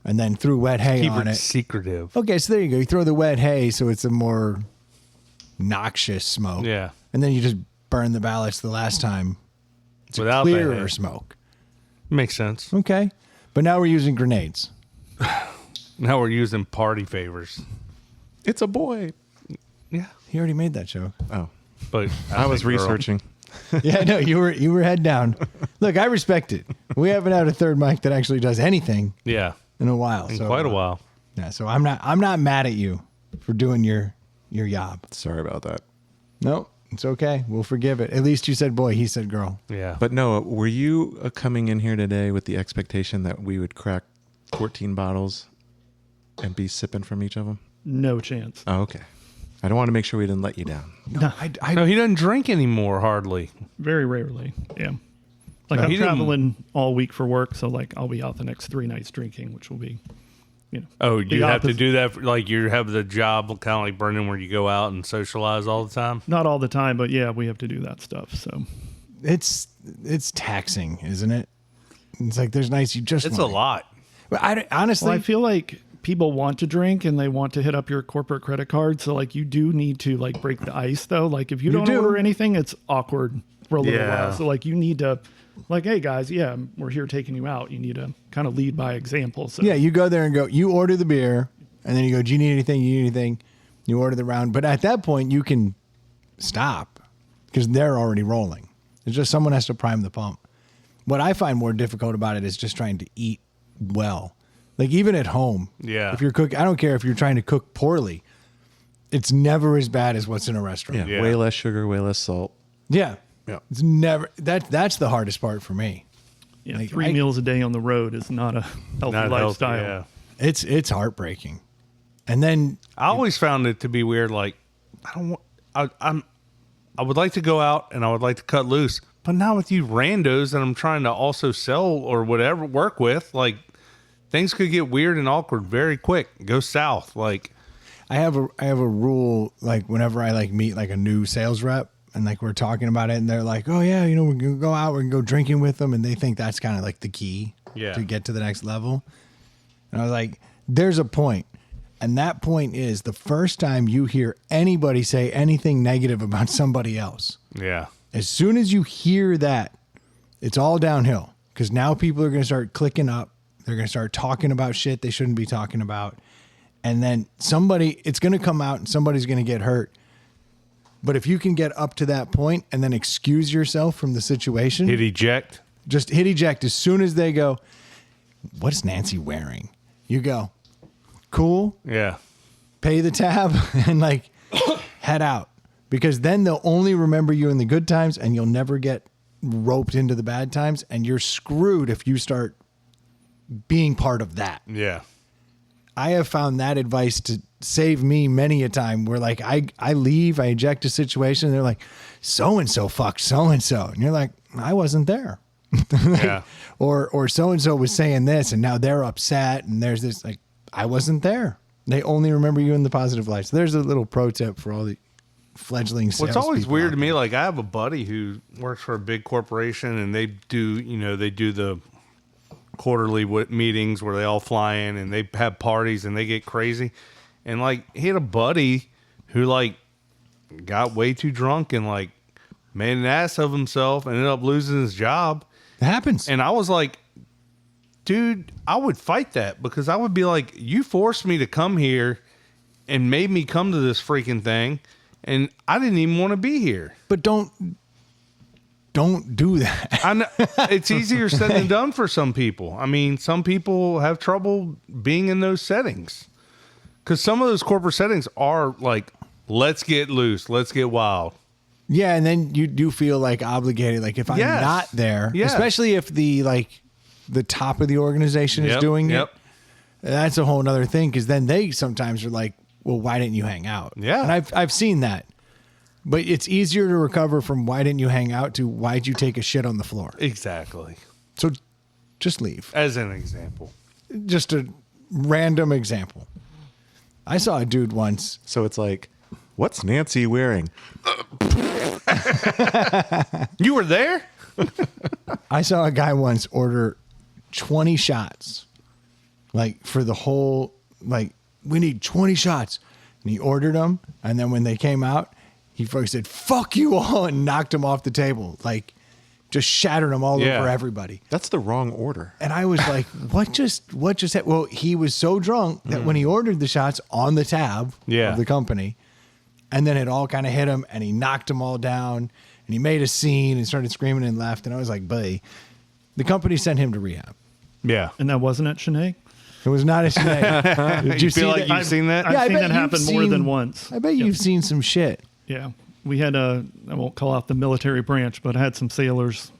And then threw wet hay Keep on it it. secretive. Okay, so there you go. You throw the wet hay so it's a more noxious smoke. Yeah. And then you just burn the ballots the last time. It's Without a the clearer hay. smoke. Makes sense. Okay. But now we're using grenades. Now we're using party favors. It's a boy. Yeah. He already made that joke. Oh, But I was think girl. researching. Yeah, no, you were head down. Look, I respect it. We haven't had a third mic that actually does anything Yeah. in a while. In So, quite a while. Yeah, so I'm not mad at you for doing your job. Sorry about that. No, it's okay. We'll forgive it. At least you said boy, he said girl. Yeah. But Noah, were you coming in here today with the expectation that we would crack 14 bottles and be sipping from each of them? No chance. Oh, okay. I don't want to make sure we didn't let you down. No, no, he doesn't drink anymore hardly. Very rarely. Yeah. Like No, I'm he didn't- traveling all week for work, so like I'll be out the next 3 nights drinking, which will be, Oh, the you have to opposite. do that. Like you have the job kind of like Brendan where you go out and socialize all the time. Not all the time, but yeah, we have to do that stuff. So it's taxing, isn't it? It's like there's nights you just It's a lot. But honestly, well, I feel like people want to drink and they want to hit up your corporate credit card. So like you do need to like break the ice though. Like if you don't do. order anything, it's awkward for a little Yeah. while. So like you need to like, hey guys, yeah, we're here taking you out. You need to kind of lead by example. So yeah, you go there and go, you order the beer, and then you go, do you need anything? You need anything? You order the round. But at that point, you can stop because they're already rolling. It's just someone has to prime the pump. What I find more difficult about it is just trying to eat well. Like even at home. Yeah. If you're cooking, I don't care if you're trying to cook poorly. It's never as bad as what's in a restaurant. Yeah, Yeah. way less sugar, way less salt. Yeah. Yeah. It's never that's the hardest part for me. yeah, like, 3 I- meals a day on the road is not a healthy Not lifestyle. healthy, yeah. It's heartbreaking. And then I always found it to be weird. Like I don't want. I would like to go out and I would like to cut loose, but not with you randos that I'm trying to also sell or whatever work with. Like things could get weird and awkward very quick. Go south. Like I have a rule, like whenever I like meet like a new sales rep and like we're talking about it and they're like, oh yeah, you know, we're gonna go out, we're gonna go drinking with them, and they think that's kind of like the key to get to the next level. And I was like, there's a point. And that point is the first time you hear anybody say anything negative about somebody else. yeah, As soon as you hear that, it's all downhill because now people are going to start clicking up. They're going to start talking about shit they shouldn't be talking about. And then it's going to come out and somebody's going to get hurt. But if you can get up to that point and then excuse yourself from the situation, hit eject. just hit eject as soon as they go, what is Nancy wearing? You go, cool, Yeah, pay the tab and like head out, because then they'll only remember you in the good times and you'll never get roped into the bad times, and you're screwed if you start being part of that. yeah. I have found that advice to save me many a time where like I leave, I eject a situation, and they're like, so-and-so fucked so-and-so. And you're like, I wasn't there. Yeah. Or so-and-so was saying this and now they're upset and there's this, like, I wasn't there. They only remember you in the positive light. So there's a little pro tip for all the fledgling sales. What's always people weird out to me, like I have a buddy who works for a big corporation and they do the quarterly meetings where they all fly in and they have parties and they get crazy. And like he had a buddy who like got way too drunk and like made an ass of himself and ended up losing his job. It happens. And I was like, dude, I would fight that because I would be like, you forced me to come here and made me come to this freaking thing. And I didn't even want to be here. But don't do that. I know it's easier said than done for some people. I mean, some people have trouble being in those settings because some of those corporate settings are like, let's get loose, let's get wild. Yeah, and then you do feel like obligated. Like if I'm Yes. not there, Yes. especially if the top of the organization is doing it, that's a whole nother thing. Because then they sometimes are like, "Well, why didn't you hang out?" Yeah. and I've seen that. But it's easier to recover from why didn't you hang out to why'd you take a shit on the floor. Exactly. So just leave. As an example. Just a random example. I saw a dude once. So it's like, what's Nancy wearing? You were there? I saw a guy once order 20 shots, like for the whole, like, we need 20 shots. And he ordered them. And then when they came out, he first said, fuck you all, and knocked them off the table. Like, just shattered them all Yeah. over everybody. That's the wrong order. And I was like, what just happened? Well, he was so drunk that when he ordered the shots on the tab Yeah. of the company, and then it all kind of hit him, and he knocked them all down, and he made a scene and started screaming and left. And I was like, buddy, the company sent him to rehab. Yeah. And that wasn't at Shanae? It was not a snake. Did You you see feel like that? you've seen that? I've Yeah, I seen bet that you've happen more seen- than once. I bet you've seen some shit. Yeah. We had I won't call out the military branch, but I had some sailors.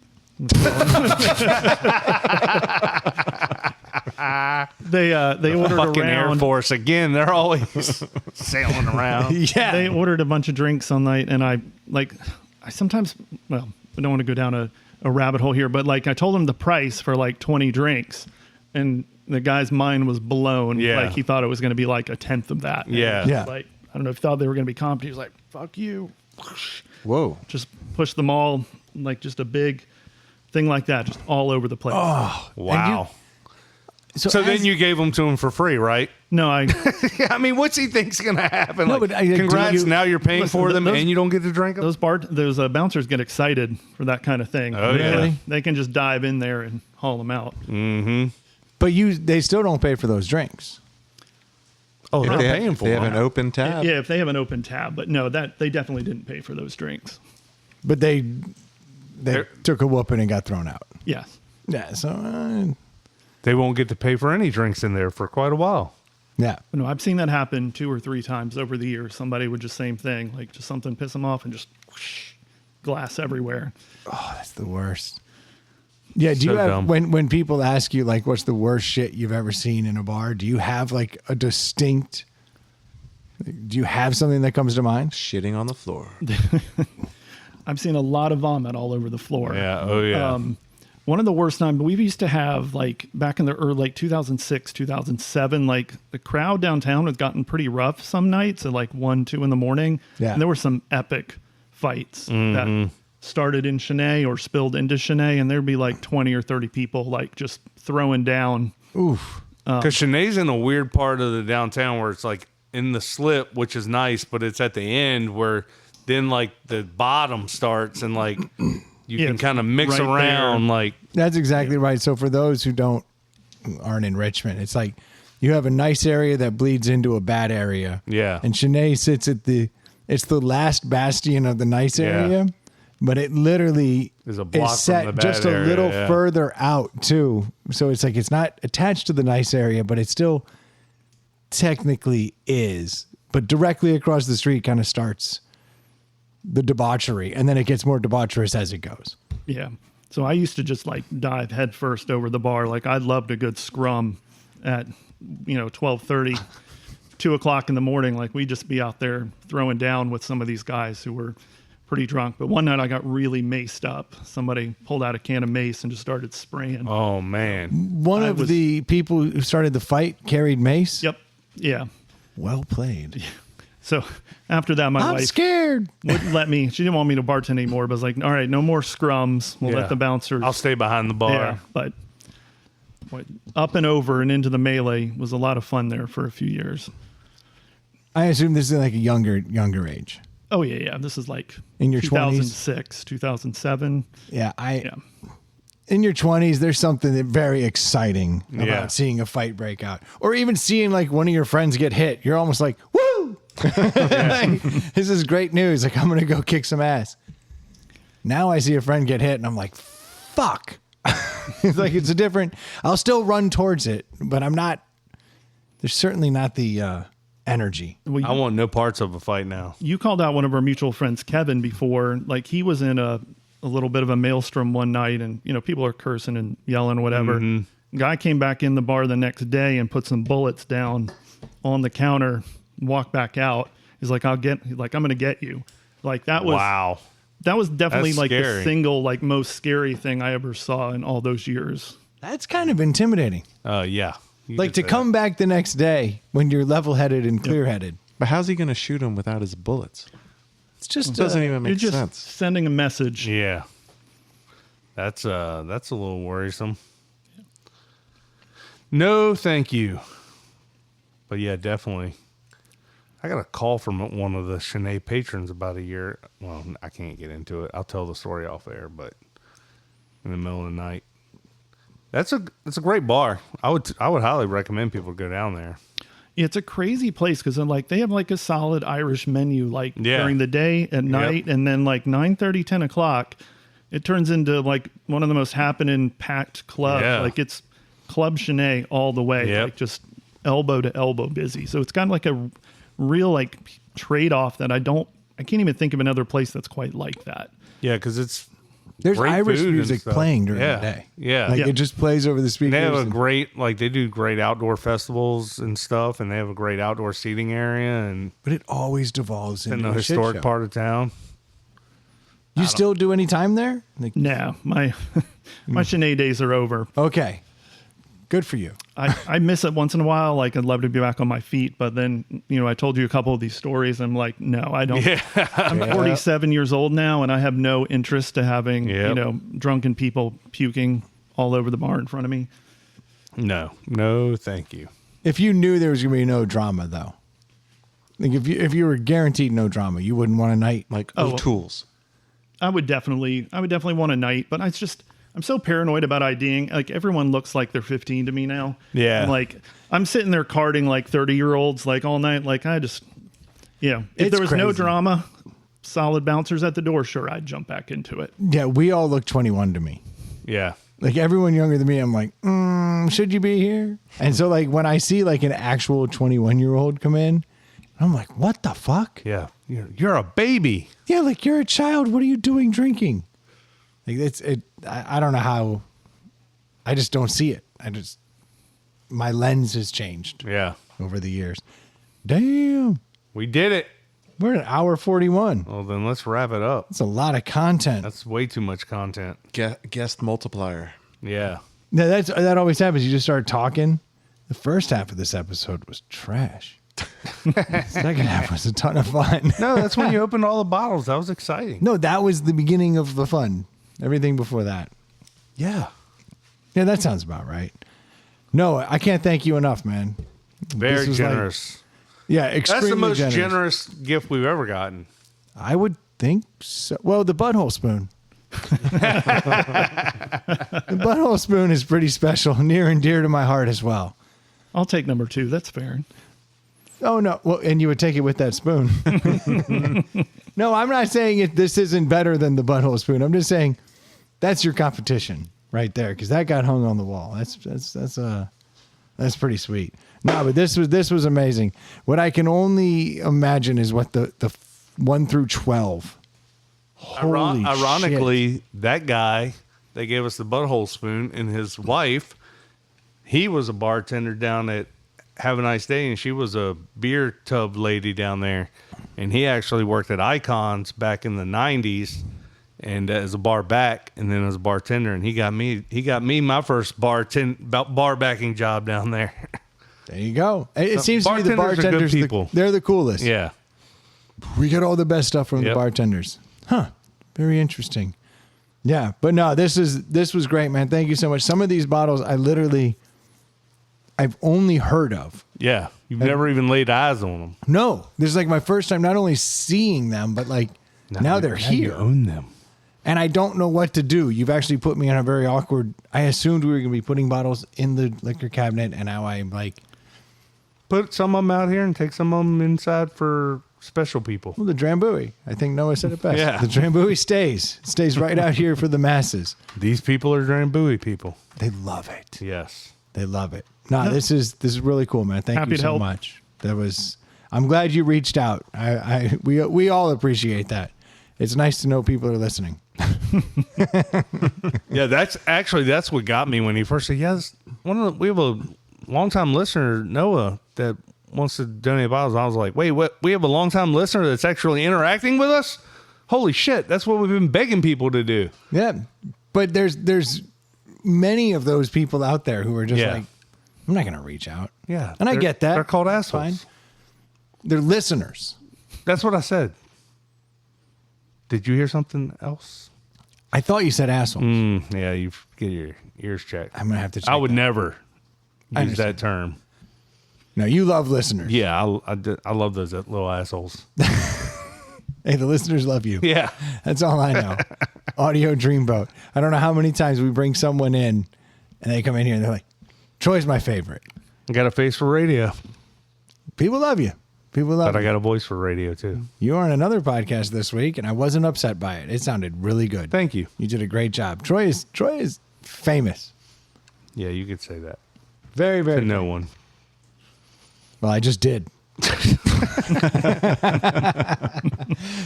They ordered Fucking Air around. Force again. They're always sailing around. Yeah. They ordered a bunch of drinks all night, and I sometimes, well, I don't want to go down a rabbit hole here, but like I told him the price for like 20 drinks, and the guy's mind was blown. Yeah. Like he thought it was going to be like a tenth of that. And Yeah. it was Yeah. Like, I don't know if he thought they were going to be comped. He was like, fuck you. Whoa. Just push them all, like just a big thing like that, just all over the place. Oh, Wow. So as- then you gave them to him for free, right? No, I mean, what's he think's going to happen? No, Like, but I- congrats, do you- now you're paying Listen, for them those- and you don't get to drink them? those bouncers get excited for that kind of thing. Oh, yeah. Really? They can just dive in there and haul them out. But they still don't pay for those drinks. Oh, If they're they, paying have, for they have them. an open tab. Yeah, if they have an open tab, but no, that they definitely didn't pay for those drinks. But they They're- took a whooping and got thrown out. Yes. Yeah. So They won't get to pay for any drinks in there for quite a while. yeah. But no, I've seen that happen 2 or 3 times over the years. Somebody would just same thing, like just something piss them off and just whoosh, glass everywhere. Oh, that's the worst. Yeah. Do you So have dumb. when people ask you like what's the worst shit you've ever seen in a bar? Do you have like a distinct? Do you have something that comes to mind? Shitting on the floor. I've seen a lot of vomit all over the floor. Yeah. Oh, yeah. One of the worst times we used to have, like back in the early, like 2006, 2007, like the crowd downtown had gotten pretty rough some nights at like 1, 2 in the morning. Yeah. And there were some epic fights that started in Shanae or spilled into Shanae, and there'd be like 20 or 30 people like just throwing down. Oof. Because Shanae's in a weird part of the downtown where it's like in the slip, which is nice, but it's at the end where then like the bottom starts and like you Yeah, can it's kind of mix right around. there. Like, That's exactly right. So for those who aren't in Richmond, it's like you have a nice area that bleeds into a bad area. Yeah. And Shanae sits at it's the last bastion of the nice Yeah. area, but it literally There's a block is set from the bad just a area, little yeah. further out too. So it's like it's not attached to the nice area, but it still technically is. But directly across the street kind of starts the debauchery, and then it gets more debaucherous as it goes. Yeah. So I used to just like dive headfirst over the bar. Like I loved a good scrum at 12:30, 2 o'clock in the morning. Like we'd just be out there throwing down with some of these guys who were pretty drunk. But one night I got really maced up. Somebody pulled out a can of mace and just started spraying. oh, man. One I of was- the people who started the fight carried mace. Yep. Yeah. Well played. So after that, my I'm wife scared. wouldn't let me. She didn't want me to bartend anymore. But I was like, all right, no more scrums. We'll Yeah. let the bouncers. I'll stay behind the bar. Yeah, but up and over and into the melee was a lot of fun there for a few years. I assume this is like a younger age. Oh yeah. This is like In your 20s? 2006, 2007. Yeah, Yeah. in your 20s, there's something that very exciting about Yeah. seeing a fight break out, or even seeing like one of your friends get hit. You're almost like, woo! Like, this is great news. Like I'm gonna go kick some ass. Now I see a friend get hit, and I'm like, fuck. It's like it's a different. I'll still run towards it, but I'm not. There's certainly not the energy. Well, I want no parts of a fight now. you called out one of our mutual friends, Kevin, before. Like he was in a little bit of a maelstrom one night, and people are cursing and yelling, whatever. Guy came back in the bar the next day and put some bullets down on the counter. Walked back out. He's like, I'm gonna get you. Like that was Wow. That was definitely That's like the scary. single like most scary thing I ever saw in all those years. That's kind of intimidating. Yeah. You Like could to say come back the next day when you're level-headed and clear-headed. But how's he going to shoot him without his bullets? It's just It doesn't even You're make just sense. sending a message. that. Yeah. That's a little worrisome. No, thank you. But yeah, definitely. I got a call from one of the Shanae patrons about a year. Well, I can't get into it. I'll tell the story off air, but in the middle of the night. It's a great bar. I would highly recommend people go down there. Yeah, it's a crazy place because like they have like a solid Irish menu like during the day, at night, and then like 9:30, 10 o'clock, it turns into like one of the most happening packed clubs. Yeah. Like it's Club Chenet all the way, like just elbow to elbow busy. So it's got like a real like trade off that I can't even think of another place that's quite like that. Yeah, because there's great Irish food and music stuff. playing during the day. Yeah. Like Yeah. it just plays over the speakers. They have a and- great, like, they do great outdoor festivals and stuff, and they have a great outdoor seating area and but it always devolves in into the a shit historic show. part of town. You still do any time there? Like, No, my Chenet days are over. okay. Good for you. I miss it once in a while. Like I'd love to be back on my feet, but then I told you a couple of these stories. I'm like, no, I don't. Yeah. I'm 47 years old now, and I have no interest to having Yep. drunken people puking all over the bar in front of me. No, thank you. If you knew there was going to be no drama, though, like if you were guaranteed no drama, you wouldn't want a night. Like Oh. O'Toole's. I would definitely want a night, but I'm so paranoid about IDing. Like everyone looks like they're 15 to me now. Yeah. And, like I'm sitting there carding like 30-year-olds like all night. Like if It's there was no crazy. drama, solid bouncers at the door, sure, I'd jump back into it. Yeah, we all look 21 to me. Yeah. Like everyone younger than me, I'm like, should you be here? And so like when I see like an actual 21-year-old come in, I'm like, what the fuck? Yeah. You're a baby. Yeah, like you're a child. What are you doing drinking? Like I don't know how. I just don't see it. My lens has changed Yeah. over the years. Damn, We did it. we're at hour 41. Well, then let's wrap it up. That's a lot of content. That's way too much content. Guest multiplier. Yeah. No, that always happens. You just start talking. The first half of this episode was trash. Second half was a ton of fun. No, that's when you opened all the bottles. That was exciting. No, that was the beginning of the fun. Everything before that. Yeah. Yeah, that sounds about right. No, I can't thank you enough, man. Very This was like- generous. Yeah, extremely That's the most generous. generous gift we've ever gotten. I would think so. Well, the butthole spoon. The butthole spoon is pretty special, near and dear to my heart as well. I'll take number 2. That's fair. Oh no! Well, and you would take it with that spoon. No, I'm not saying it. This isn't better than the butthole spoon. I'm just saying that's your competition right there because that got hung on the wall. That's pretty sweet. No, but this was amazing. What I can only imagine is what the 1 through 12. Holy shit. Ironically, that guy that gave us the butthole spoon and his wife, he was a bartender down at Have a Nice Day, and she was a beer tub lady down there. And he actually worked at Icons back in the 90s and as a bar back and then as a bartender. And he got me my first bar backing job down there. There you go. It seems to me the bartenders are good bartenders, people. they're the coolest. Yeah. We get all the best stuff from the Yep. bartenders. Huh. Very interesting. Yeah. But no, this was great, man. Thank you so much. Some of these bottles I've only heard of. Yeah. You've never even laid eyes on them. No. This is like my first time not only seeing them, but like now they're You here. own them. And I don't know what to do. You've actually put me on a very awkward. I assumed we were going to be putting bottles in the liquor cabinet, and now I'm like, Put some of them out here and take some of them inside for special people. well, the Drambuie. I think Noah said it best. Yeah. The Drambuie stays right out here for the masses. These people are Drambuie people. They love it. Yes. They love it. No, this is really cool, man. Thank Happy you to so help. much. I'm glad you reached out. We all appreciate that. It's nice to know people are listening. Yeah, that's what got me when he first said, "Yes, we have a longtime listener, Noah, that wants to donate bottles." I was like, "Wait, what? We have a longtime listener that's actually interacting with us? Holy shit! That's what we've been begging people to do." Yeah, but there's many of those people out there who are just Yeah. like, I'm not going to reach out. Yeah, and I they're- get that. they're called It's assholes. fine. They're listeners. That's what I said. Did you hear something else? I thought you said assholes. Yeah, you get your ears checked. I'm gonna have to check I would that. never I use understand. that term. No, you love listeners. Yeah, I love those little assholes. Hey, the listeners love you. Yeah. That's all I know. Audio Dreamboat. I don't know how many times we bring someone in and they come in here and they're like, Troy's my favorite. I got a face for radio, People love you. People love but I you. got a voice for radio too. You were on another podcast this week and I wasn't upset by it. It sounded really good. Thank you. You did a great job. Troy is famous. Yeah, you could say that. Very, very. To no one. Well, I just did.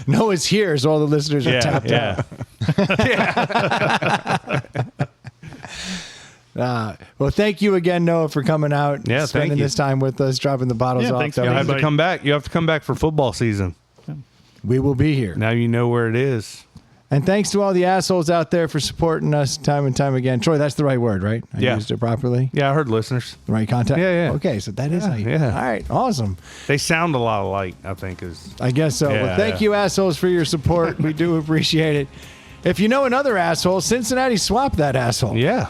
Noah's here, so all the listeners are tapped out. Well, thank you again, Noah, for coming out, Yeah, spending thank you. this time with us, dropping the bottles Yeah, off. thanks That for You was- have to Everybody. come back. You have to come back for football season. We will be here. Now you know where it is. And thanks to all the assholes out there for supporting us time and time again. Troy, that's the right word, right? I Yeah. used it properly. Yeah, I heard listeners. The right contact? Yeah, yeah. Okay, so that is how you. yeah. All right, awesome. They sound a lot alike, I think is. I guess so. Yeah, Well, thank yeah. you, assholes, for your support. We do appreciate it. If you know another asshole, Cincinnati swap that asshole. Yeah.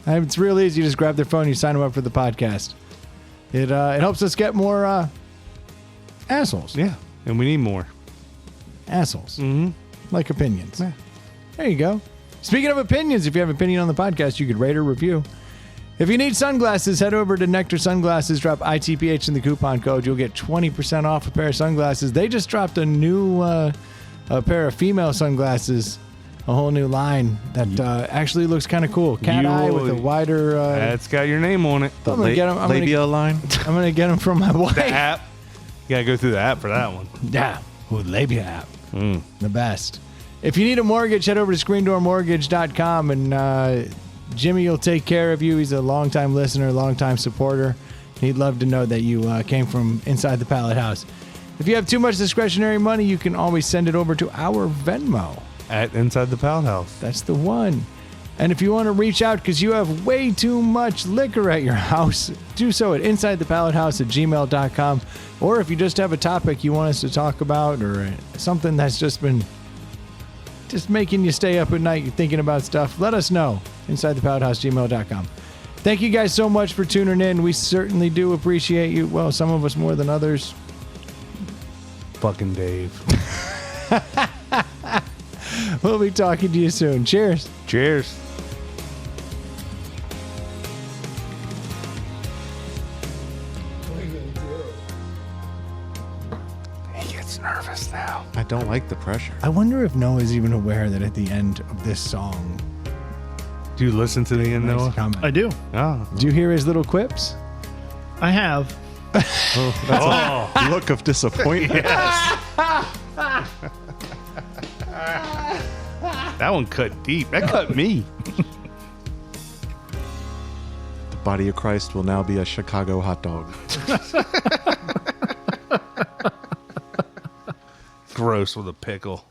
It's real easy. You just grab their phone, you sign them up for the podcast. It helps us get more assholes. Yeah. And we need more. Assholes. Mm-hmm. Like opinions. Yeah. There you go. Speaking of opinions, if you have an opinion on the podcast, you could rate or review. If you need sunglasses, head over to Nectar Sunglasses. Drop ITPH in the coupon code. You'll get 20% off a pair of sunglasses. They just dropped a new a pair of female sunglasses. A whole new line that actually looks kind of cool. Cat eye with a wider. It's got your name on it. I'm gonna get them. Labia line. I'm gonna get them from my wife. The app. You gotta go through the app for that one. Yeah, with Labia app, the best. If you need a mortgage, head over to screendoormortgage.com and Jimmy will take care of you. He's a longtime listener, longtime supporter. He'd love to know that you came from inside the Pallet House. If you have too much discretionary money, you can always send it over to our Venmo. At Inside the Pallet House. That's the one. And if you want to reach out because you have way too much liquor at your house, do so at insidethepallethouse@gmail.com. Or if you just have a topic you want us to talk about or something that's just been just making you stay up at night, you're thinking about stuff, let us know. insidethepallethouse@gmail.com. Thank you guys so much for tuning in. We certainly do appreciate you. Well, some of us more than others. Fucking Dave. We'll be talking to you soon. Cheers. Cheers. He gets nervous now. I don't like the pressure. I wonder if Noah's even aware that at the end of this song, Do you listen to the end, nice Noah? comment. I do. Oh. Do you hear his little quips? I have. Oh. Look of disappointment. That one cut deep. That cut me. The body of Christ will now be a Chicago hot dog. Gross with a pickle.